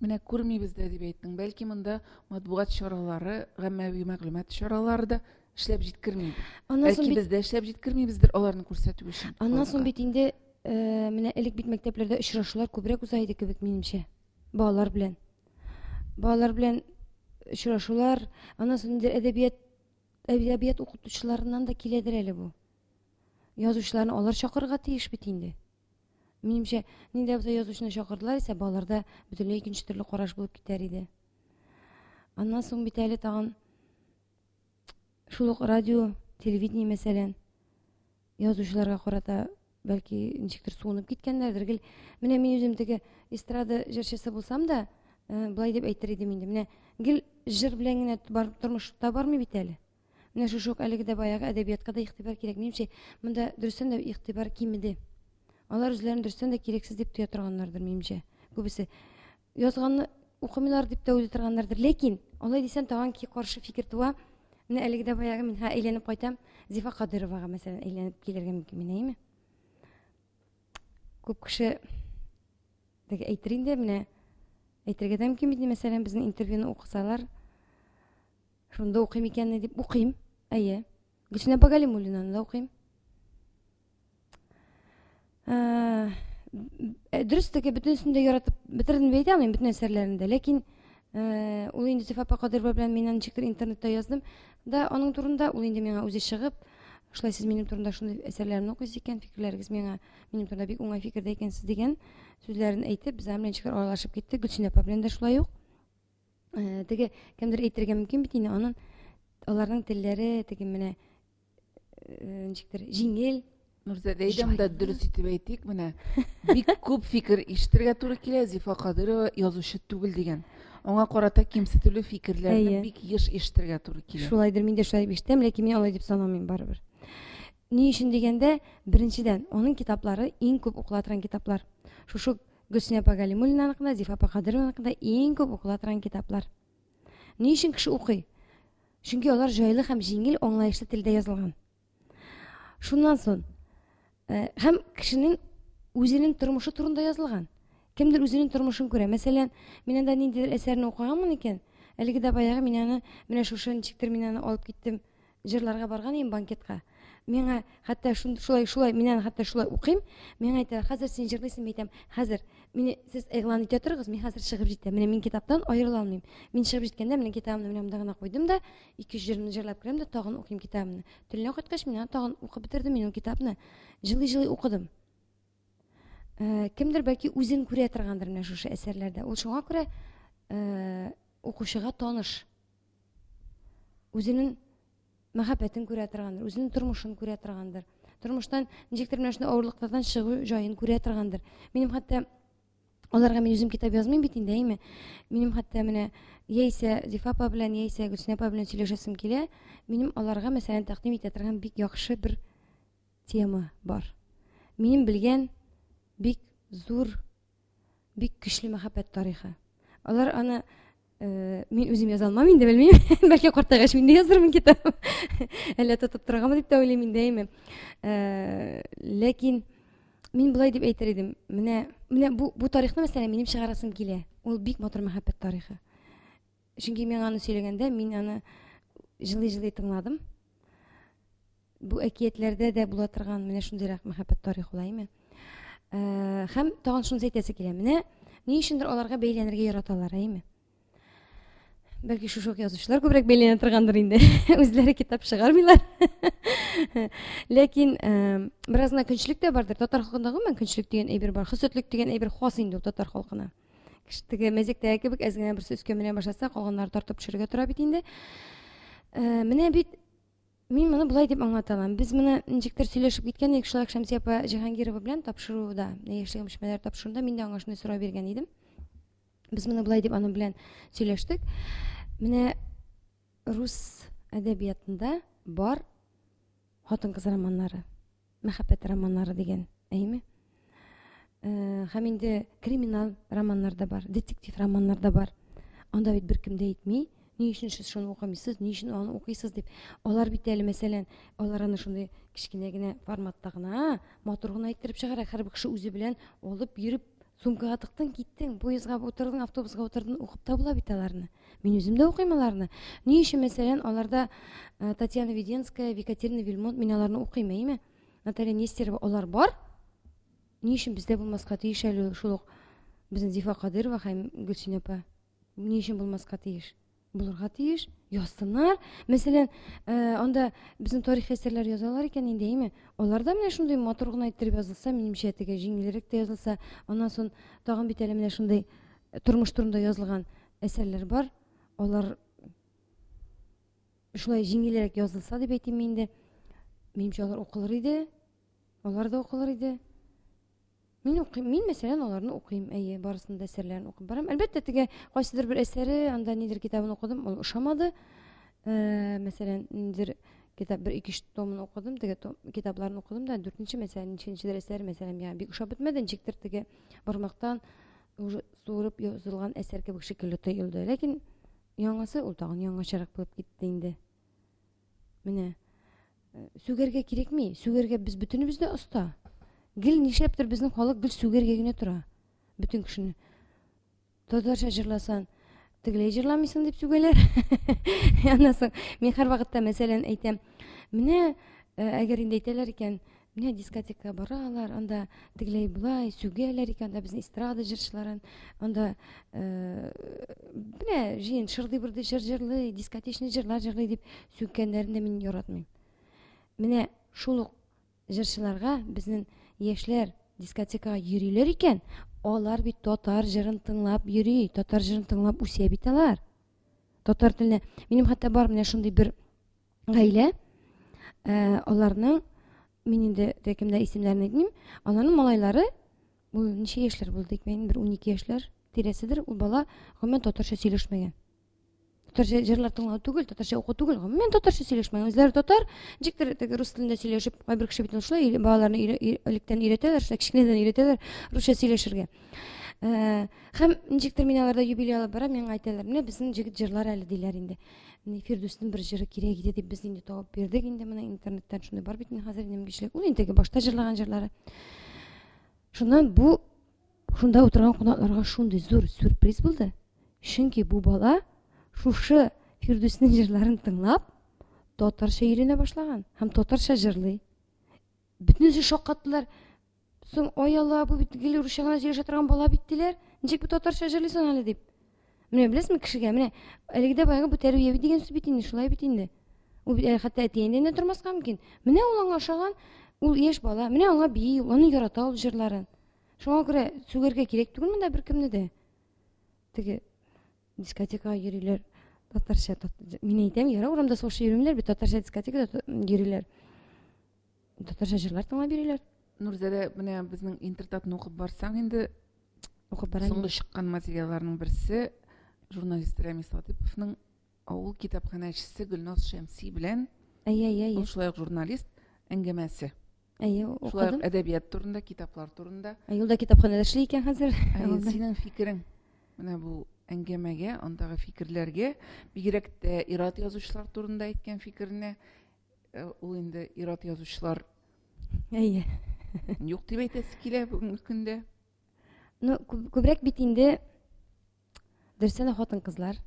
Менә күрмибез дә дип әйттең. Бәлки монда матбугат чаралары, гаммәви мәгълүмат чаралары да эшләп җиткермибез. Бәлки без дә эшләп җиткермибездер аларны күрсәтү өчен. Аннан соң бит инде менә элек бит мәктәпләрдә очрашулар күбрәк уза иде кебек минемчә. Балалар белән. Балалар белән очрашулар, аннан соң әдәбият укытучыларыннан да киләдер әле бу. Язучыларны алар чакырырга тиеш бит инде. Минемчә, нинди булса язучыны чакырдылар исә, балаларда бөтенләй икенче төрле караш булып китәр иде. Аннан соң бит әле тагын шул ук радио, телевидение мәсәлән, язучыларга карата бәлки ничектер суынып киткәннәрдер. Гел, менә мин үзем теге эстрада җырчысы булсам да, былай дип әйтер идем инде. Менә гел җыр белән генә тормышта бармый бит әле. Менә шушы әлеге дә баягы әдәбиятка да игътибар кирәк. Минемчә, монда дөрестән дә игътибар кимеде. Алар үзләрен дөрестән дә кирәксез дип тоя торганнардыр минемчә. Күбесе язганны укымыйлар дип тә уйлый торганнардыр. Ләкин алай дисәң тагын каршы фикер туа. Менә әлеге дә баягы мин әйләнеп кайтам, Зифа Кадыровага мәсәлән әйләнеп килергә мөмкин минеме? Күп кеше теге әйтер инде, менә әйтергә дә мөмкин бит, мәсәлән, безнең интервьюны укысалар, шунда укыйм икәнне дип укыйм. Әйе. Гөлсинә Багалимуллинаны да укыйм. Дөрес теге бөтенсен дә яратып бетердем дип әйтә алмыйм, бөтен әсәрләрендә, ләкин ул инде Зифа Кадырова белән мин ничектер интернетта яздым да, аның турында ул инде миңа үзе чыгып, шулай сез минем турында шундый әсәрләрне укыйсыз икән, фикерләрегез минем турында бик уңай фикердә икәнсез дигән сүзләрен әйтеп, без белән ничектер аралашып китте. Гөлсинә апа белән дә шулай ук. Теге кемдер әйтергә мөмкин бит инде, аның аларның телләре теге менә ничектер җиңел. Нурзәдә әйдәм дә дөрес итеп әйтик, менә бик күп фикер ишетергә туры килә. Зифа Кадырова язучы түгел дигән. Аңа карата кимсетүле фикерләрне бик еш ишетергә туры килә. Шулайдыр, мин дә шулай ишетәм, ләкин мин алай дип санамыйм барыбер. Ни өчен дигәндә, беренчедән, аның китаплары иң күп укыла торган китаплар. Шушы Гөлсинә Багалимуллинаныкында, Зифа Кадырованыкында иң күп укыла торган китаплар. Ни өчен кеше укый? Чөнки алар җайлы һәм җиңел аңлаешлы телдә язылган. Шуннан соң, һәм кешенең үзенең тормышы турында язылган. Кемдер үзенең тормышын күрә. Мәсәлән, мин анда ниндидер әсәрне укыганмын икән. Әлеге дә баягы мин аны менә шушы ничектер мин аны алып киттем, җырларга барган идем банкетка. Миңа хәтта шулай мин аны хәтта шулай укыйм. Миңа әйтә, хәзер син җырлыйсың, әйтәм, хәзер мине сез игълан итә торыгыз, мин хәзер чыгып җитәм. Менә мин китаптан аерыла алмыйм. Мин чыгып җиткәндә менә китабымны менә монда гына куйдым да, 2 җырны җырлап керәм дә тагын укыйм китабымны. Төнлә кайткач мин тагын укып бетердем мин ул китапны. Җылый укыдым. Кемдер бәлки үзен күрә торгандыр менә шушы әсәрләрдә. Ул шуңа күрә укучыга таныш. Үзенең мәхәббәтен күрә торгандыр, үзенең тормышын күрә торгандыр. Тормыштан ничектер менә шундый авырлыклардан чыгу җаен күрә торгандыр. Минем хәтта аларга мин үзем китап язмыйм бит инде, әйме? Минем хәтта менә яисә Зифа апа белән, яисә Гөлсинә апа белән сөйләшәсем килә. Минем аларга мәсәлән тәкъдим итә торган бик яхшы бер тема бар. Минем белгән бик зур, бик көчле мәхәббәт тарихы. Алар аны мин үзем яза алмам инде, белмим. Бәлки картайгач мин дә язармын китап. Әллә тотып торганмы дип тә уйлыйм инде, әйме? Ләкин мин булай дип әйтер идем. Менә бу тарихны мәсәлән минем чыгарасым килә. Ул бик матур мәхәббәт тарихы. Чөнки мин аны сөйләгәндә, мин аны җылый тыңладым. Бу әкиятләрдә дә була торган менә шундыйрак мәхәббәт тарихы улаймы? Һәм тагын шуны әйтәсе килә. Менә ни өчендер аларга бәйләнергә яраталар, әйме? Бәлки шушы язучылар күбрәк бәйләнә торгандыр инде. Үзләре китап чыгармыйлар. Ләкин бераз гына көнчелек тә бардыр. Татар халкында гомумән көнчелек дигән әйбер бар. Хисатлык дигән әйбер хас инде татар халкына. Киштеге мәзәктә кебек әз генә бер сөскә менә башласа, калганнары тартып төшерергә тора бит инде. Менә бит мин моны булай дип аңлаталам. Без моны ничектер сөйләшеп киткән идек, шулай Шәмсия апа Җиһангирова белән тапшыруда, яшьлек мөшмәләр тапшыруда мин дә аңа шуны сорау биргән идем. Без моны булай дип аның белән сөйләштек. Менә рус әдәбиятында бар хатын-кыз романнары, мәхәббәт романнары дигән, әйме? Һәм инде криминал романнар да бар, детектив романнар да бар. Анда бит беркем дә әйтми, ни өчен сез шуны укымыйсыз, ни өчен аны укыйсыз дип. Алар бит әле мәсәлән, алар аны шундый кичкенә генә форматта гына, матур гына әйттереп чыгара, һәр бер кеше үзе белән алып йөреп, сумкага тыктың, киттең, поездга утырдың, автобусга утырдың, укып та була бит аларны. Мин үзем дә укыйм аларны. Ни өчен мәсәлән, аларда Татьяна Веденская, Екатерина Вильмонт, мин аларны укыйм, әйме? Наталья Нестерова, алар бар. Ни өчен бездә булмаска тиеш әле шул ук безнең Зифа Кадырова һәм Гөлсин апа? Ни өчен булмаска тиеш? Булырга тиеш. Язсыннар. Мәсәлән, анда безнең тарих әсәрләр язалар икән инде, әйме? Алар да менә шундый матур гына иттереп язылса, минемчә теге җиңелрәк тә язылса, аннан соң тагын бит әле менә шундый тормыш турында язылган әсәрләр бар. Алар шулай җиңелрәк язылса дип әйтим инде. Минемчә алар укылыр иде. Алар да укылыр иде. Мин мәсәлән аларны укыйм, әйе, барысын да әсәрләрен укып барам. Әлбәттә, теге кайсыдыр бер әсәре, анда нидер китабын укыдым, ул ошамады. Мәсәлән, нидер китап бер 2-3 томын укыдым, теге китапларын укыдым да 4-нче мәсәлән, 5-нче әсәр мәсәлән, миңа бик ошап бетмәде, ничектер теге бармактан уже суырып язылган әсәр кебек шикелле тоелды. Ләкин яңасы ул тагын яңачарак булып китте инде. Менә сүгәргә кирәкми, сүгәргә без бөтенебез дә оста. Гел нишләптер безнең халык гел сүгәргә генә тора. Бөтен кешене. Татарча җырласан, тегеләй җырламыйсың дип сүгәләр. Аннан соң мин һәр вакытта мәсәлән әйтәм, менә әгәр инде әйтәләр икән, менә дискотекага баралар, анда тегеләй булай сүгәләр икән, анда безнең эстрада җырчыларын, анда менә җыен шырдый бирде җырлый, дискотечный җырлар җырлый дип сүгкәннәрен дә мин яратмыйм. Менә шул ук җырчыларга безнең яшьләр дискотекага йөриләр икән, алар бит татар җырын тыңлап йөри, татар җырын тыңлап үсә бит алар. Татар теленә. Минем хәтта бар менә шундый бер гаилә, аларның, мин инде кемдә исемнәрен әйтмим, аларның малайлары, ул ничә яшьләр булды икән, бер 12 яшьләр тирәседер, ул бала гомумән татарча сөйләшмәгән. Татарча җырлар тыңлау түгел, татарча уку түгел, гомумән татарча сөйләшмәгән. Үзләре татар, ничектер теге рус телендә сөйләшеп, кайбер кеше бит шулай балаларны электән өйрәтәләр, шулай кичкенәдән өйрәтәләр русча сөйләшергә. Һәм ничектер мин аларда юбилей алып барам, миңа әйтәләр, менә безнең җегет җырлар әле диләр инде. Фирдүснең бер җыры кирәк иде дип без инде табып бирдек инде, менә интернеттан шундый бар бит хәзер инде мөмкинчелек. Ул инде башта җырлаган җырлары. Шуннан шунда утырган кунакларга шундый зур сюрприз булды. Чөнки бу бала шушы Фирдүснең җырларын тыңлап, татарча өйрәнә башлаган һәм татарча җырлый. Бөтенесе шаккаттылар. Соң аяла бу бит гел русча гына сөйләшә торган бала бит диләр. Ничек бу татарча җырлыйсың әле дип. Менә беләсезме кешегә, менә әлегедә баягы бу тәрбия дигән сүз бит инде, шулай бит инде. Ул хәтта әтиендә тормаска мөмкин. Менә ул аңа ошаган, ул яшь бала, менә аңа бии, аны ярата ул җырларын. Шуңа күрә сүгәргә кирәк түгел монда беркемне дә. Теге дискотекага йөриләр, татарча, мин әйтәм, яра урамда соши йөрмиләр, бит татарча дискотекада йөриләр. Татарча җырлар тыңлап йөриләр. Нурзәдә, менә безнең интернатны укып барсаң инде, Укып барам. соңгы чыккан материалларның берсе журналист Рамис Латыповның авыл китапханәчесе Гөлназ Шәмси белән, ул шулай ук журналист, әңгәмәсе. Шулай ук әдәбият турында, китаплар турында. Ул да китапханәдә эшли икән хәзер. Синең фикерең менә бу әңгәмәгә, андагы фикерләргә, бигрәк тә ират язучылар турында әйткән фикеренә, ул инде ират язучылар юк дип әйтәсе килә бүгенге көндә. Ну, күбрәк бит инде дөресен хатын-кызлар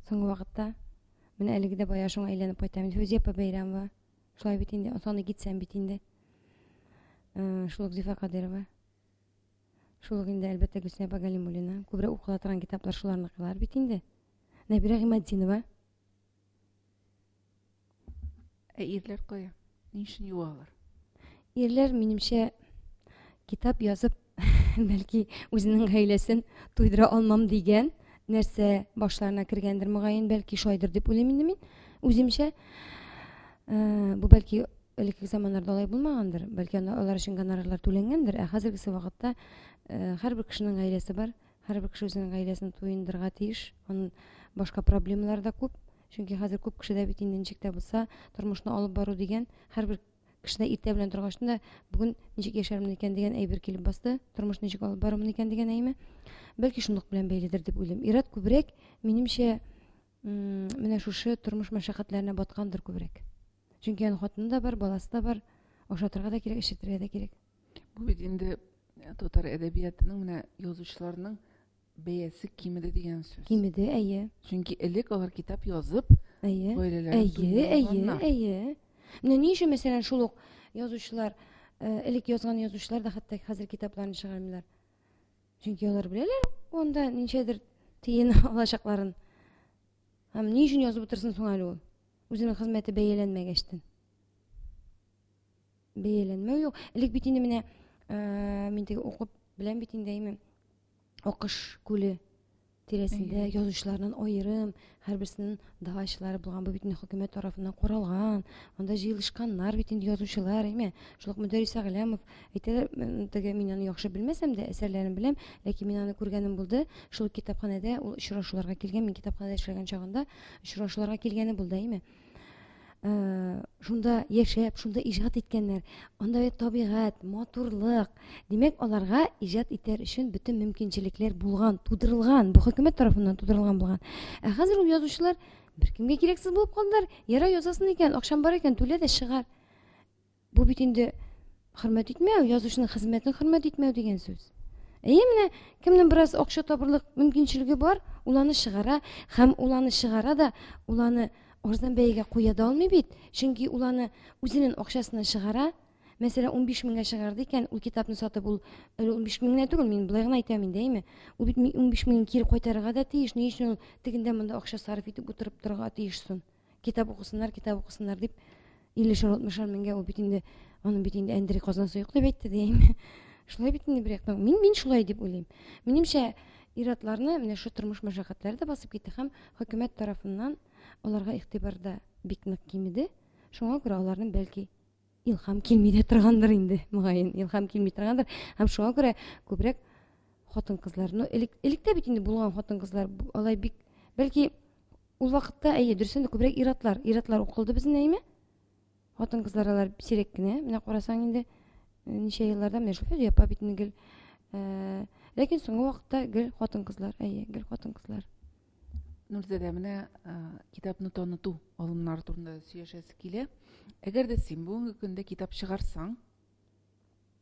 соңгы вакытта. Менә әлегедә бая шуңа әйләнеп кайтам. Фәүзия апа Бәйрәмова. Шулай бит инде, аны китсәм бит инде. Шул Зифа Кадырова. Шул инде әлбәттә Гөлсин апа Галимуллина. Күбрәк укыла торган китаплар шуларныкылар бит инде. Нәбирә Гыймаддинова. Ирләр кая? Ни өчен юалар? Ирләр минемчә китап язып, бәлки үзенең гаиләсен туйдыра алмам дигән нәрсә башларына кергәндер, мөгаен бәлки шулайдыр дип уйлыйм инде мин. Үземчә бу бәлки элекке заманнарда алай булмагандыр. Бәлки алар өчен гонорарлар түләнгәндер. Хәзерге вакытта һәрбер кешенең гаиләсе бар. Һәрбер кеше үзенең гаиләсен туендырга тиеш. Аның башка проблемалары да күп. Чөнки хәзер күп кешедә бит инде ничек тә булса тормышны алып бару дигән һәрбер кешедә иртә белән торгачында бүген ничек яшәрмен икән дигән әйбер килеп басты. Тормыш ничек алып барырмын икән дигән әйме. Бәлки шундый белән бәйледер дип уйлыйм. Ират күбрәк минемчә менә шушы тормыш мәшәкатьләренә баткандыр күбрәк. Чөнки аның хатыны да бар, баласы да бар. Ашатырга да кирәк, эшетергә дә кирәк. Бу бит инде татар әдәбиятының менә язучыларның бәясе кимеде дигән сүз. Кимеде, әйе. Чөнки элек алар китап язып, Әйе. гаиләләрен туйдырганнар. Әйе. Менә ни өчен мәсәлән шул ук язучылар элек язган язучылар да хәтта хәзер китапларны чыгармыйлар. Чөнки алар беләләр, онда ничәдер тиен алачакларын. Һәм ни өчен язып утырсын соң әле ул? Үзенең хезмәте бәяләнмәгәчтен. Бәяләнмәү юк. Элек бит инде менә мин теге укып беләм бит инде Акыш күле тирәсендә язучыларның аерым һәрберсенең даһачлары булган, бу бит инде хөкүмәт тарафыннан каралган. Анда җыелышканнар бит инде язучылар, Шулай Мөдәррис Әгъләмов әйтәләр, теге мин аны яхшы белмәсәм дә әсәрләрен беләм, ләкин мин аны күргәнем булды. Шул китапханәдә ул очрашуларга килгән, мин китапханәдә эшләгән чагында очрашуларга килгәне булды, Шунда яшәп, шунда иҗат иткәннәр. Анда табигать, матурлык. Димәк, аларга иҗат итәр өчен бөтен мөмкинчелекләр булган, тудырылган, бу хөкүмәт тарафыннан тудырылган булган. Хәзер ул язучылар беркемгә кирәксез булып калдылар. Яра язасын икән, акчам бар икән, түлә дә чыгар. Бу бит инде хөрмәт итмәү, язучының хезмәтен хөрмәт итмәү дигән сүз. Менә кемнең бераз акча табырлык мөмкинчелеге бар, ул аны чыгара, һәм ул аны чыгара да, ул аны арзан бәягә куя да алмый бит. Чөнки ул аны үзенең акчасына чыгара. Мәсәлән, 15 меңгә чыгарды икән, ул китапны сатып, ул 15 меңгә түгел, мин булай гына әйтәм инде, Ул бит 15 меңне кире кайтарырга да тиеш. Ни өчен ул тегендә монда акча сарыф итеп утырып торырга тиешсен? Китап укысыннар дип 50-60 меңгә ул бит инде, аның бит инде Андрей Казанцев юк дип әйтте дигән. Шулай бит инде бер яктан. Мин шулай дип уйлыйм. Минемчә, иратларны менә шу тормыш мәшәкатьләре дә басып китте һәм хөкүмәт тарафыннан аларга игътибарда бик нык кимеде. Шуңа күрә аларның бәлки илһам килми дә торгандыр инде, мөгаен илһам килми торгандыр. Һәм шуңа күрә күбрәк хатын-кызларны, электә бит инде булган хатын-кызлар алай бик, бәлки ул вакытта дөресен күбрәк иратлар укылды безнең, Хатын-кызлар алар сирәк кенә. Менә карасаң инде ничә елларда менә шул япа бит инде ләкин соңгы вакытта гел хатын-кызлар, гел хатын-кызлар. Нурзәдә, менә китапны таныту алымнары турында сөйләшәсе килә. Әгәр дә син бүгенге көндә китап чыгарсаң,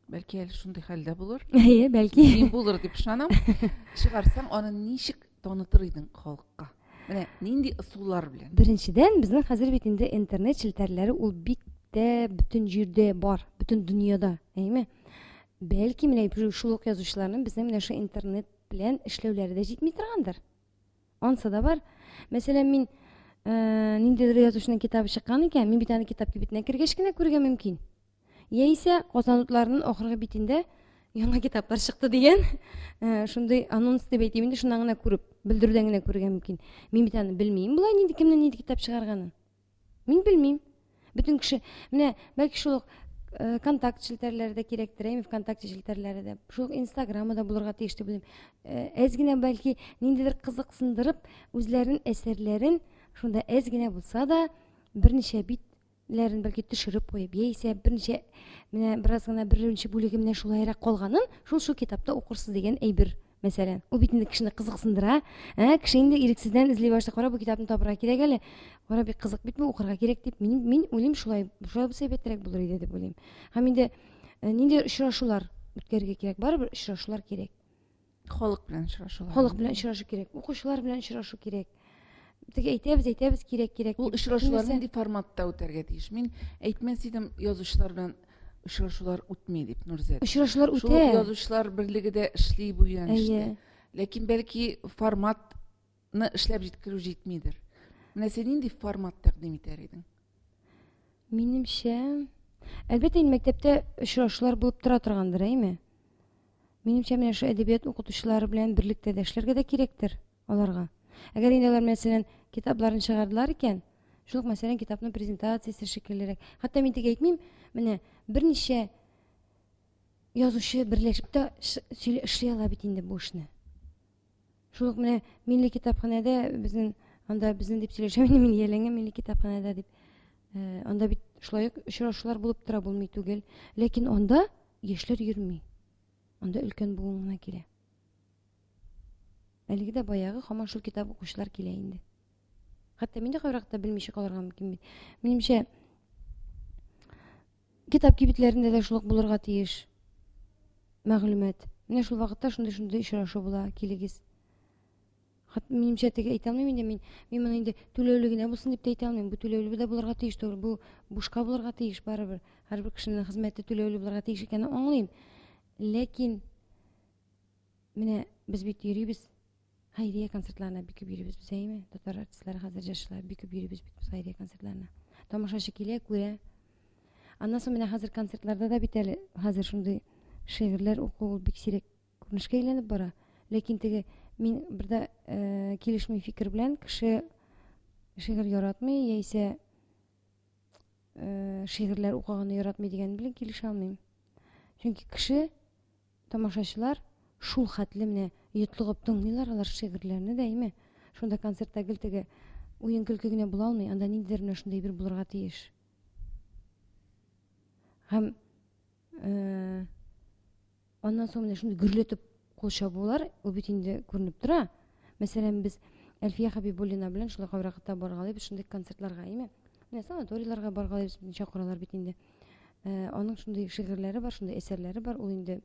бәлки әле шундый хәлдә булыр. Бәлки. Мин булыр дип ышанам. Чыгарсаң, аны ничек танытыр идең халыкка? Менә нинди ысуллар белән? Беренчедән, безнең хәзер бит инде интернет челтәрләре ул бик тә бөтен җирдә бар, бөтен дөньяда, Бәлки менә шул ук язучыларның безнең менә шу интернет белән эшләүләре дә җитми торгандыр. Ансы да бар. Мәсәлән, мин ниндидер язучының китабы чыккан икән, мин бит аны китап кибетенә кергәч кенә күргән мөмкин. Яисә Казан утларының ахыргы битендә яңа китаплар чыкты дигән, шундый анонс дип әйтим инде, шуннан гына күреп, белдерүдән генә күргән мөмкин. Мин бит аны белмим, булай нинди кемнең нинди китап чыгарганын. Мин белмим. Бөтен кеше, менә бәлки шул контакт челтәрләре дә кирәктер, ВКонтакте челтәрләре дә, шул Инстаграмда булырга тиеш дип уйлыйм. Әз генә бәлки ниндидер кызыксындырып, үзләренең әсәрләрен шунда әз генә булса да берничә битләрен бәлки төшереп куеп, яисә берничә менә бераз гына беренче бүлеге менә шулайрак калганын шул китапта укырсыз дигән әйбер. Мәсәлән, ул бит инде кешене кызыксындыра, кеше инде ирексездән эзли башлый, кара бу китапны табырга кирәк әле. Кара бик кызык бит бу, укырга кирәк дип мин уйлыйм, шулай булса бетрәк булыр иде дип уйлыйм. Һәм инде нинди очрашулар үткәрергә кирәк, барыбер очрашулар кирәк. Халык белән очрашулар. Халык белән очрашу кирәк, укучылар белән очрашу кирәк. Теге әйтәбез кирәк. Ул очрашулар нинди форматта үтәргә тиеш? Мин әйтмәс идем язучылар белән очрашулар үтми дип, Нурзәт. Очрашулар үтә. Шул язучылар берлеге дә эшли бу юнәлештә. Ләкин бәлки форматны эшләп җиткерү җитмидер. Менә син нинди формат тәкъдим итәр идең? Минемчә, әлбәттә мәктәптә очрашулар булып тора торгандыр, Минемчә, менә шу әдәбият укытучылары белән берлектә дә эшләргә дә кирәктер аларга. Әгәр инде алар мәсәлән китапларын чыгардылар икән, шул мәсәлән китапның презентациясе шикеллерәк. Хәтта мин тиге әйтмим, менә берничә язучы берләшеп тә эшли ала бит инде бу эшне. Шул менә милли китапханәдә безнең дип сөйләшәм, мин яләнгән милли китапханәдә дип. Анда бит шулай очрашулар булып тора булмый түгел, ләкин анда яшьләр йөрми. Анда өлкән буын гына килә. Әлеге дә баягы һаман шул китап укучылар килә инде. Хәтта мин дә кайракта белмичә калырга мөмкин бит. Минемчә, китап кибетләрендә дә шулай булырга тиеш. Мәгълүмат. Менә шул вакытта шундый очрашу була, килегез. Минемчә теге әйтә алмыйм инде мин моны инде түләүле генә булсын дип әйтә алмыйм. Бу түләүле дә булырга тиеш түгел. Бу бушка булырга тиеш барыбер. Һәрбер кешенең хезмәте түләүле булырга тиеш икәнен аңлыйм. Ләкин менә без бит йөрибез. Хайрия концертларына бик күп йөрибез без, әйме? Татар артистлары хәзер җырчылар бик күп йөрибез бит хайрия концертларына. Тамашачы килә, күрә. Аннан соң менә хәзер концертларда да бит әле хәзер шундый шигырьләр уку бик сирәк күренешкә әйләнеп бара. Ләкин теге мин бердә килешми фикер белән кеше шигырь яратмый яисә шигырьләр укыганы яратмый дигән белән килешә алмыйм. Чөнки кеше тамашачылар шул хәтле менә йотлыгып тыңлыйлар алар шигырьләрне дәйме. Шунда концертта гел теге уен көлке генә була алмый, анда ниндидер менә шундай бер булырга тиеш. Һәм аннан соң менә шундый гөрләтеп кул чабулар, ул бит инде күренеп тора. Мәсәлән, без Әлфия Хәбибуллина белән шулай кавракта баргалыйбыз шундый концертларга, әйме. Менә санаторийларга баргалыйбыз, чакыралар бит инде. Аның шундый шигырьләре бар, шундый әсәрләре бар. Ул инде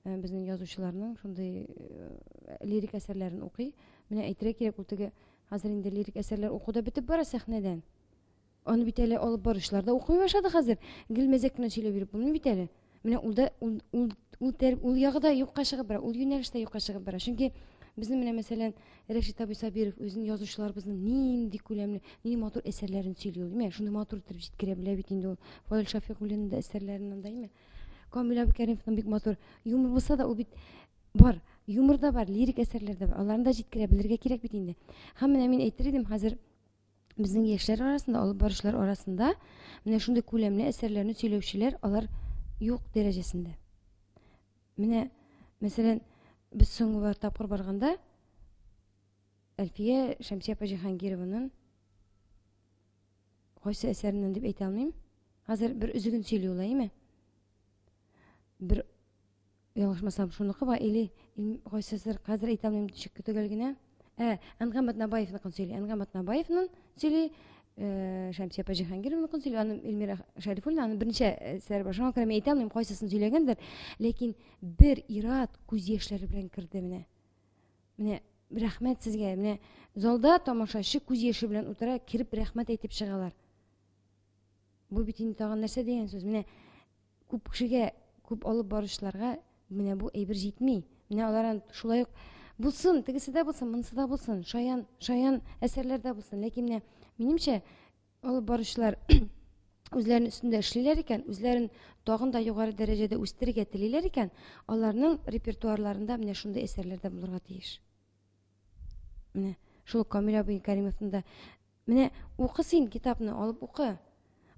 безнең язучыларның шундый лирик әсәрләрен укый. Менә әйтергә кирәк, ул теге хәзер инде лирик әсәрләр укуда бетеп бара сәхнәдән. Аны бит әле алып баручылар да укый башлады хәзер. Гел мәзәк кенә сөйләп биреп булмый бит әле. Менә ул ягы да юкка чыгып бара, ул юнәлештә юкка чыгып бара. Чөнки безнең менә мәсәлән Рәшит Абый Сабиров үзенең язучыларыбызның нинди күләмле, нинди матур әсәрләрен сөйли ул, әйме? Шуны матур итеп җиткерә белә бит инде ул. Фаил Шафигуллинның да әсәрләреннән да, әйме? Камил Абдукәримовның бик матур юмор булса да, ул бит бар, юмор да бар, лирик әсәрләр дә бар. Аларны да җиткерә белергә кирәк бит инде. Һәм менә мин әйтер идем, хәзер безнең яшьләр арасында, алып баручылар арасында менә шундый күләмле әсәрләрне сөйләүчеләр алар юк дәрәҗәсендә. Менә мәсәлән, без соңгы бер тапкыр барганда Әлфия Шәмсия апа Җиһангированың кайсы әсәреннән дип әйтә алмыйм. Хәзер бер үзеген сөйли ул, әйме? Бер ялгышмасам шуныкы бар, или кайсыдыр хәзер әйтә алмыйм төгәл генә. Әнгам Матнабаевның сөйли, Әнгам Матнабаевның сөйли, Шәмсия апа Җиһангированың сөйли, аны Эльмира Шәрифуллина, аны берничә әсәр бар. Шуңа күрә әйтә алмыйм кайсысын сөйләгәндер, ләкин бер ират күз яшьләре белән кирде менә. Менә рәхмәт сезгә. Менә залда тамашачы күз яше белән утыра, кирип рәхмәт әйтеп чыгалар. Бу бит инде тагын нәрсә дигән сүз? Менә күп кешегә, күп алып баручыларга менә бу әйбер җитми. Менә алар шулай ук булсын, тегесе дә булсын, монысы да булсын, шаян әсәрләр дә булсын. Ләкин менә минемчә алып баручылар үзләренең өстендә эшлиләр икән, үзләрен тагын да югары дәрәҗәдә үстерергә телиләр икән, аларның репертуарларында менә шундый әсәрләр дә булырга тиеш. Менә шул Камил Абдукәримовның да менә укы син китапны алып укы.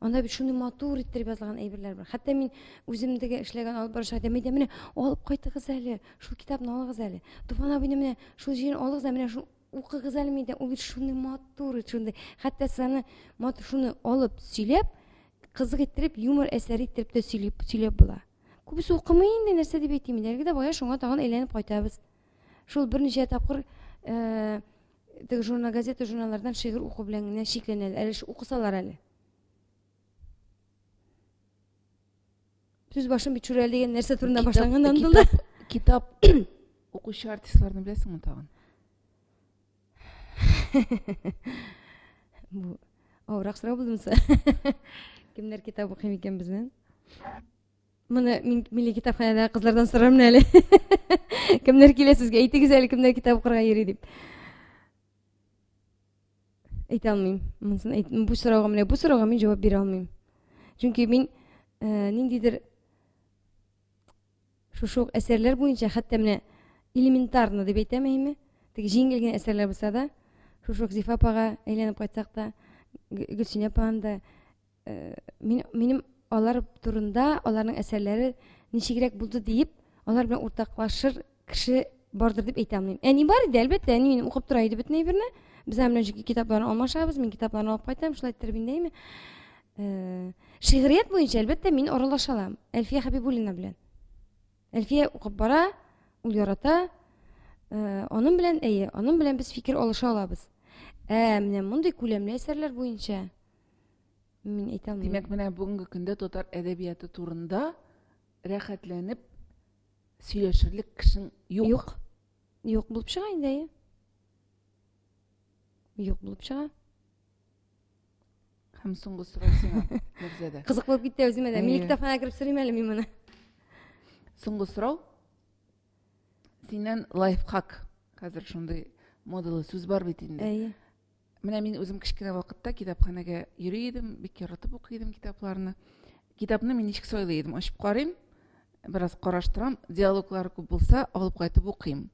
Анда бит шуны матур иттереп язылган әйберләр бар. Хәтта мин үземдәге эшләгән алып барышта әйтәм, менә алып кайтыгыз әле, шул китапны алыгыз әле. Туфан абыйны менә шул җирен алыгыз, менә шул укыгыз әле миндә. Ул бит шуны матур, шундый. Хәтта саны матур шуны алып сөйләп, кызык иттереп, юмор әсәре иттереп тә сөйләп була. Күбесе укымый инде, нәрсә дип әйтим инде. Әлегә дә бая шуңа тагын әйләнеп кайтабыз. Шул берничә тапкыр теге журнал, газета, журналлардан шигырь уку белән генә шикләнәләр. Әле укысалар әле. Сүз башым бит шурәл дигән нәрсә турында башлангандан булды. Китап укучы артистларны беләсеңме тагын? Бу авырак сорау булдымсы? Кемнәр китап укый микән безнең? Моны мин милли китапханәдә кызлардан сорармын әле. Кемнәр килә сезгә? Әйтегез әле, кемнәр китап укырга йөри дип. Әйтә алмыйм. Бу сорауга мин җавап бирә алмыйм. Чөнки мин ниндидер шушы әсәрләр буенча, хәтта менә элементарны дип әйтәм, әйме? Теге җиңел генә әсәрләр булса да, шушы Зифа апага әйләнеп кайтсак та, Гөлсинә апаның да минем алар турында, аларның әсәрләре ничегрәк булды дип, алар белән уртаклашыр кеше бардыр дип әйтә алмыйм. Әни бар иде, әлбәттә, әни минем укып тора иде бөтен әйберне. Без белән китапларны алмашабыз, мин китапларны алып кайтам, шулай иттереп инде, әйме? Шигърият буенча әлбәттә мин аралаша алам. Әлфия Хәбибуллина белән. Әлфия укып бара, ул ярата. Аның белән без фикер алыша алабыз. Менә мондый күләмле әсәрләр буенча мин әйтә алмыйм. Димәк, менә бүгенге көндә татар әдәбияты турында рәхәтләнеп сөйләшерлек кешең юк. Юк булып чыга инде. Юк булып чыга. Һәм соңгы сорау сиңа, Нурзәдә. Кызык булып китте үземә дә. Мин Әйе. китапханәгә кереп сорыйм әле мин моны. Соңгы сорау. Синнән лайфхак. Хәзер шундый модалы сүз бар бит инде. Әйе. Менә мин үзем кечкенә вакытта китапханәгә йөри идем, бик яратып укый идем китапларны. Китапны мин ничек сайлый идем? Ачып карыйм, бераз караштырам, диалоглары күп булса, алып кайтып укыйм.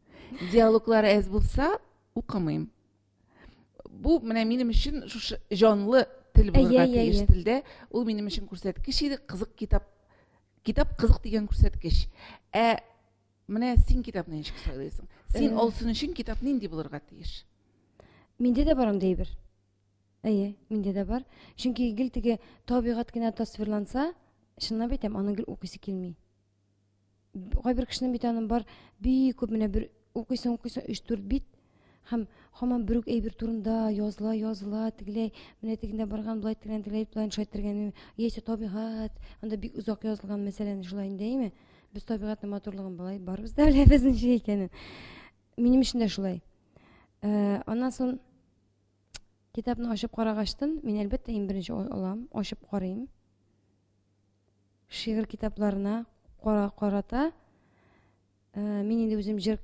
Диалоглары әз булса, укымыйм. Бу менә минем өчен шушы җанлы тел булырга Әйе, әйе, тиеш әйе. телдә. Ул минем өчен күрсәткеч иде, кызык китап. Китап кызык дигән күрсәткеч. Менә син китапны ничек сайлыйсың? Син алсын өчен китап нинди булырга тиеш? Миндә дә бар андый бер. Әйе, миндә дә бар. Чөнки гел теге табигать кенә тасвирланса, чынлап әйтәм, аны гел укыйсы килми. Кайбер кешенең бит аның бар, бик күп менә бер укыйсың 3-4 бит, һәм һаман бер үк әйбер турында языла, тегеләй, менә тегендә барган, булай тегеләй, булай шайтырган, яисә табигать, анда бик узак язылган мәсьәләне шулай индеме? Без табигатьнең матурлыгын булай барыбыз да беләбез ничек икәнен. Минем өчен дә шулай. Аннан соң китапны ачып карагачтан, мин әлбәттә иң беренче алам, ачып карыйм. Шигырь китапларына карата, мин инде үзем җыр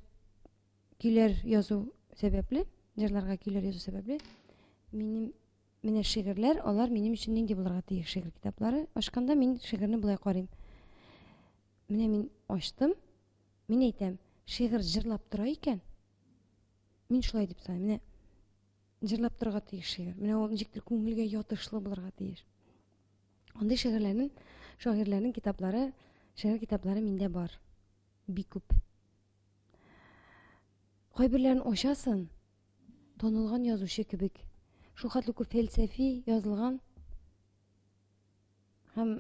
көйләр язу сәбәпле, җырларга көйләр язу сәбәпле, минем менә шигырьләр, алар минем өчен нинди булырга тиеш шигырь китаплары. Ачканда мин шигырьне булай карыйм. Менә мин ачтым, мин әйтәм, шигырь җырлап тора икән. Мин шулай дип саныйм. Менә җырлап торырга тиеш шигырь. Менә ул ничектер күңелгә ятышлы булырга тиеш. Андый шагыйрьләрнең китаплары, шигырь китаплары миндә бар. Бик күп. Кайберләрен ачасың, танылган язучы кебек. Шул хәтле күп фәлсәфи язылган. Һәм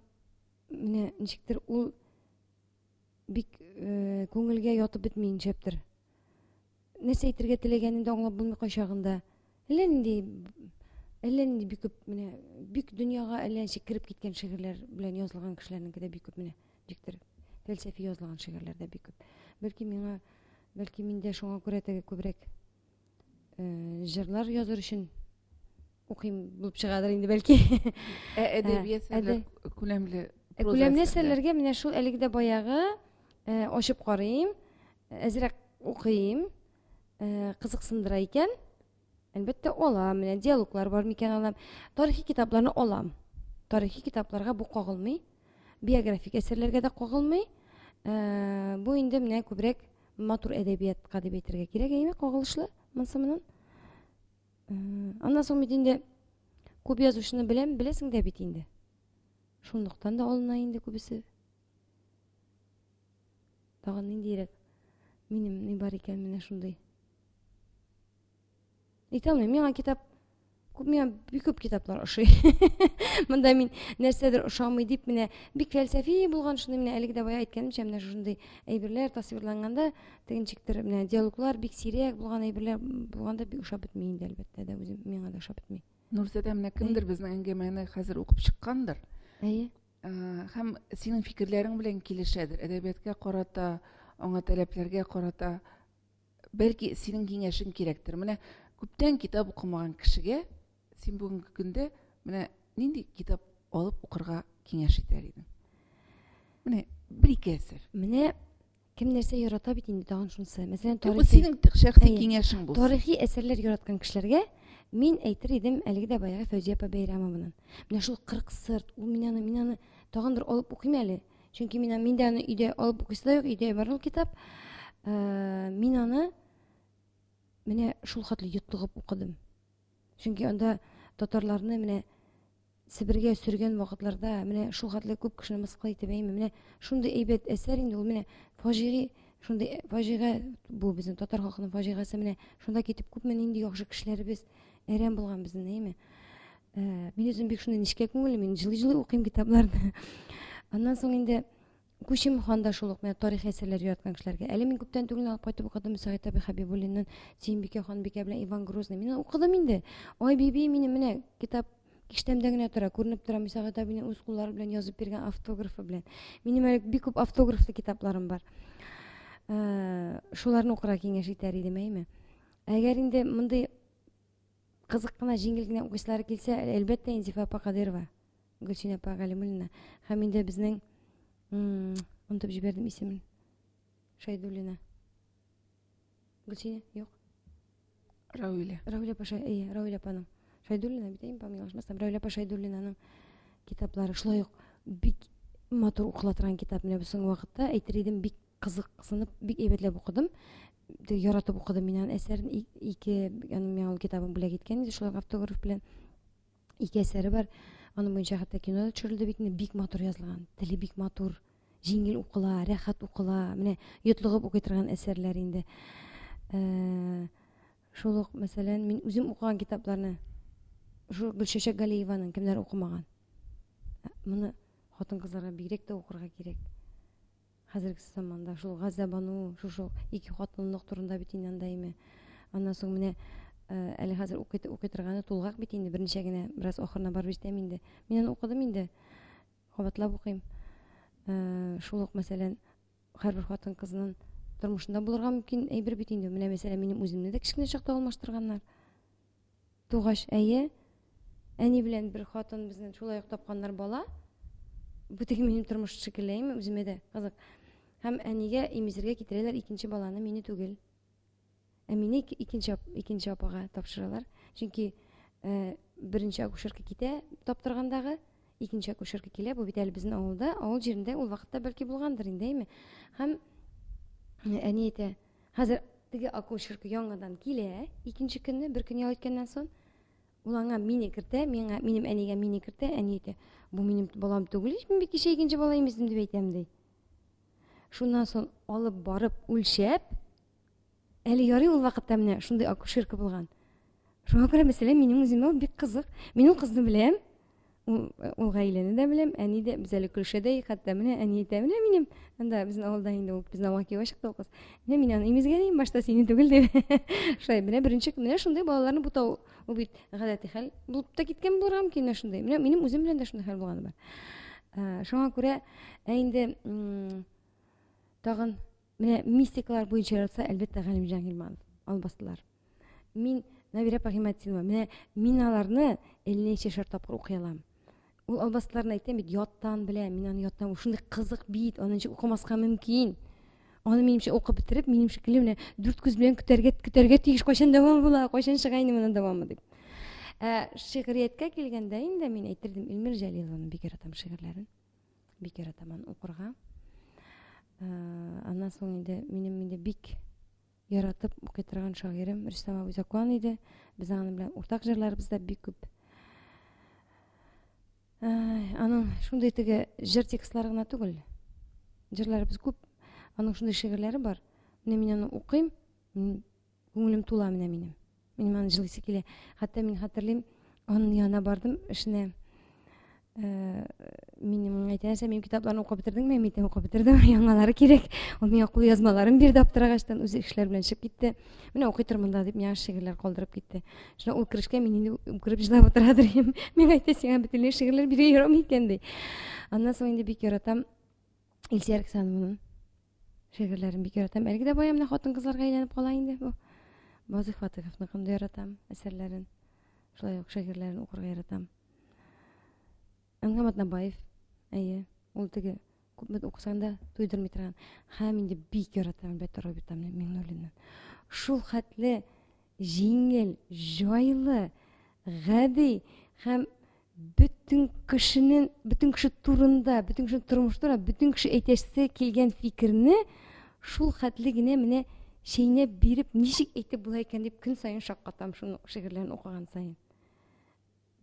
менә ничектер ул бик күңелгә ятып бетмәенчәптер. Нәрсә әйтергә теләгәнен дә аңлап булмый кайчагында. Әллә нинди бик күп менә бик дөньяга әллә ничек кирип киткән шигырьләр белән язылган кешеләрнең дә бик күп менә диктер. Фәлсәфи язылган шигырьләр дә бик күп. Бәлки миндә шуңа күрә теге күбрәк җырлар языр өчен укыйм булып чыгадыр инде бәлки. Әдәби әсәрләр күләмле Күләмле әсәрләргә менә шул әлеге дә баягы ачып карыйм, әзрәк укыйм, кызыксындыра икән. Әлбәттә алам, менә диалоглар бар микән алам. Тарихи китапларны алам. Тарихи китапларга бу кагылмый. Биографик әсәрләргә дә кагылмый. Бу инде менә күбрәк матур әдәбиятка дип әйтергә кирәк, әйме, кагылышлы монсымның. Аннан соң бит инде күп язучыны беләсең дә бит инде. Шундыктан да алына инде күбесе. Тагын ниндирәк минем ни бар икән менә шундый. Әйтәм, миңа китап миңа бик күп китаплар ошый. Монда мин нәрсәдер ошамый дип менә бик фәлсәфи булган шуны менә әлеге дә бая әйткәнемчә менә шундый әйберләр тасвирланганда тегенчектер менә диалоглар бик сирәк булган әйберләр булганда бик ошап бетми инде әлбәттә дә үзем миңа да ошап бетми. Нурзәдә менә кемдер безнең әңгәмәне хәзер укып чыккандыр. Әйе. Һәм синең фикерләрең белән килешәдер. Әдәбиятка карата, аңа таләпләргә карата бәлки синең киңәшең кирәктер. Менә күптән китап укымаган кешегә син бүгенге көндә менә нинди китап алып укырга киңәш итәр идең? Менә бер-ике әсәр. Менә кем нәрсә ярата бит инде тагын шунысы. Мәсәлән, Бу синең шәхси Әйе. киңәшең булсын. тарихи әсәрләр яраткан кешеләргә мин әйтер идем әлеге дә баягы Фәүзия апа Бәйрәмованың. Менә шул 40 сырт, ул мин аны тагын бер алып укыйм әле. Чөнки миндә аны өйдә алып укыйсы да юк, өйдә бар ул китап. Мин аны менә шул хәтле йотлыгып укыдым. Чөнки анда татарларны менә Себергә сөргән вакытларда менә шул хәтле күп кешене мыскыл итеп әйме. Менә шундый әйбәт әсәр инде ул менә шундый фаҗига бу безнең татар халкының фаҗигасы менә шунда китеп күпме нинди яхшы кешеләребез әрәм булган безнең, әйме. Мин үзем бик шундый нечкә күңелле, мин җылы-җылы укыйм китапларны. Аннан соң инде Күчем ханда шул ук менә тарихи әсәрләр яраткан кешеләргә. Әле мин күптән түгел алып кайтып укыдым Сәгыйтә Хәбибуллинның Сөембикә ханбикә белән Иван Грозный. Мин укыдым инде. Ай биби минем менә китап киштәмдә генә тора, күренеп тора. Сәгыйтә бине үз куллары белән язып биргән автографы белән. Минем әле бик күп автографлы китапларым бар. Шуларны укырга киңәш итәр идем, әйме. Әгәр инде мондый кызык кына жеңил генә укыйсылары килсә, әлбәттә Инзифа апа Кадырова, Гөлсин апа Галимуллина һәм инде безнең онытып җибәрдем исемен. Шайдуллина. Гөлсин юк. Рауиля. Рауиля апа Рауиля апаның. Шайдуллина бит әйм памятламасам. Рауиля апа Шайдуллинаның китаплары шулай ук бик матур укыла торган китап. Менә бу соңгы вакытта әйтер идем, бик кызыксынып, бик әйбәтләп укыдым. Яратып укыдым мин аның әсәрен. Ике миңа ул китабын бүләк иткән иде, шулай автограф белән. Ике әсәре бар. Аның буенча хәтта кино да төшерелде бит, бик матур язылган. Теле бик матур, җиңел укыла, рәхәт укыла. Менә йотлыгып укый торган әсәрләр инде. Шул ук, мәсәлән, мин үзем укыган китапларны шу Гөлчәчәк Галиеваның кемнәр укымаган. Моны хатын-кызларга бигрәк тә укырга кирәк. Хәзерге заманда шул Газабану, шул ике хатынлык турында бит инде анда име. Аннан соң менә әле хәзер укый торганы Тулгак бит инде берничә генә бераз ахырына барып җитәм инде. Мин аны укыдым инде. Кабатлап укыйм. Шул ук, мәсәлән, һәрбер хатын-кызның тормышында булырга мөмкин әйбер бит инде. Менә мәсәлән, минем үземне дә кичкенә чакта алмаштырганнар. Тугач, әни белән бер хатын безне шулай ук тапканнар бала. Бу теге минем тормыш шикелле, үземә дә кызык. Һәм әнигә имезергә китерәләр икенче баланы, мине түгел. Мине икенче апага тапшыралар. Чөнки беренче акушерка китә таптыргандагы, икенче акушерка килә. Бу бит әле безнең авылда, авыл җирендә ул вакытта бәлки булгандыр инде, әйме. Һәм әни әйтә, хәзер теге акушерка яңадан килә, икенче көнне, бер көн ял иткәннән соң, ул аңа мине кертә, минем әнигә мине кертә, әни әйтә, бу минем балам түгел, мин бит кичә икенче бала имездем дип әйтәм ди. Шуннан соң алып барып үлчәп, әле ярый ул вакытта менә шундый акушерка булган. Шуңа күрә мәсәлән минем үземә бик кызык. Мин ул кызны беләм, ул гаиләне дә беләм, әни дә, без әле күршәдә, хәтта менә әни әйтә, менә минем анда безнең авылда инде ул безнең авылга килеп чыкты ул кыз. Менә мин аны имезгән башта сине түгел дип. Шулай менә беренче менә шундый балаларны бутау, ул бит гадәти хәл булып та киткән булырга мөмкин шундый. Менә минем үзем белән дә шундый хәл булганы бар. Шуңа күрә инде тагын менә мистикалар буенча яратса, әлбәттә Галимҗан Гыйльманов албастылар. Мин Нәбирә Пәгыймәтдинова, менә мин аларны әлләнчә тапкыр укый алам. Ул албастыларны әйтәм бит, яттан беләм, мин аны яттан, шундый кызык бит, анынча укымаска мөмкин. Аны минемчә укып бетереп, минемчә килә менә 4 күз белән көтәргә тиеш, кайчан дәвам була, кайчан чыгайны моның дәвамы дип. Шигърияткә килгәндә инде мин әйтердем, Илмир Җәлилованың бик яратам шигырьләрен. Бик яратам аны укырга. Аннан соң инде минем бик яратып укый торган шагыйрем Рөстәм абый Закуан иде. Без аның белән уртак җырларыбыз да бик күп. Аның шундый теге җыр текстлары гына түгел. Җырларыбыз күп. Аның шундый шигырьләре бар. Менә мин аны укыйм, күңелем тула минем. Минем аны җырлыйсы килә. Хәтта мин хәтерлим, аның янына бардым, эшенә минем әйтәсә, минем китапларны укып бетердеңме? Мин укып бетердем, яңалары кирәк. Ул миңа кул язмаларын бирде аптырагачтан, үзе эшләр белән чыгып китте. Менә укый тормында дип миңа шигырьләр калдырып китте. Шуңа ул керешкә мин инде укырып җырлап утырадыр идем. Мин әйтә, сиңа бөтенләй шигырьләр бирә ярамый икән ди. Аннан соң инде бик яратам Илсөяр Ксановның шигырьләрен бик яратам. Әлегә дә бая менә хатын-кызларга әйләнеп кала инде бу. Базык Фатыйховның да яратам әсәрләрен. Шулай ук шигырьләрен укырга яратам. Әнгәм Атнабаев, ул теге күпме укысаң да туйдырмый торган. Һәм инде бик яратам әлбәттә Роберт Миңнуллинны. Шул хәтле җиңел, җайлы, гади һәм бөтен кеше турында, бөтен кеше тормыш турында, бөтен кеше әйтәсе килгән фикерне шул хәтле генә менә шәйнәп биреп, ничек әйтеп була икән дип көн саен шаккатам шуның шигырьләрен укыган саен.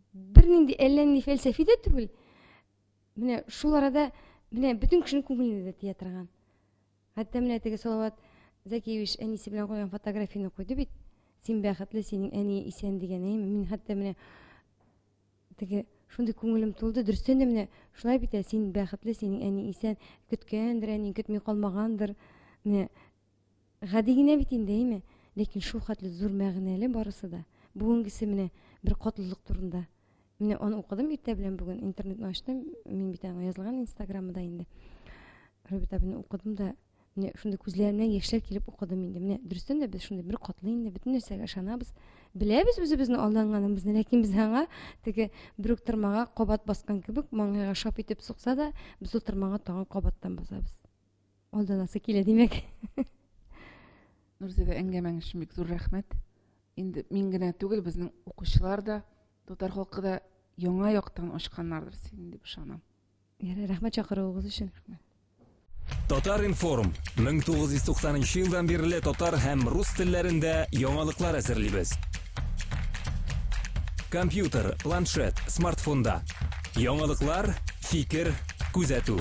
Бернинди әллә ни фәлсәфи дә түгел. Менә шул арада менә бөтен кешенең күңеленә дә тия торган. Хәтта менә теге Салават Зәкиевич әнисе белән куйган фотографияны куйды бит. Син бәхетле, синең әни исән дигән. Мин хәтта менә теге шундый күңелем тулды. Дөрестән дә менә шулай бит, син бәхетле, синең әни исән, көткәндер, әни көтми калмагандыр. Менә гади генә бит инде, ләкин шул хәтле зур мәгънәле барысы да. Бүгенгесе менә бер катлылык турында. Менә аны укыдым иртә белән, бүген интернетны ачтым. Мин бит аны язылган Инстаграмда инде. Роберт абыйны укыдым да, менә шундый күзләремнән яшьләр килеп укыдым инде. Менә дөрестән дә без шундый бер катлы инде, бөтен нәрсәгә ышанабыз. Беләбез үзебезнең алданганыбызны, ләкин без аңа теге бер үк тырмага кабат баскан кебек маңгайга шап итеп сукса да, без ул тырмага тагын кабаттан басабыз. Алданасы килә димәк. Нурзәдә, әңгәмәң өчен бик зур рәхмәт. Инде мин генә түгел, безнең укучылар да, татар халкы да яңа яктан ачканнардыр син дип ышанам. Рәхмәт чакыруыгыз өчен. Татар информ 1990 елдан бирле татар һәм рус телләрендә яңалыклар әзерлибез. Компьютер, планшет, смартфонда. Яңалыклар, фикер, күзәтү.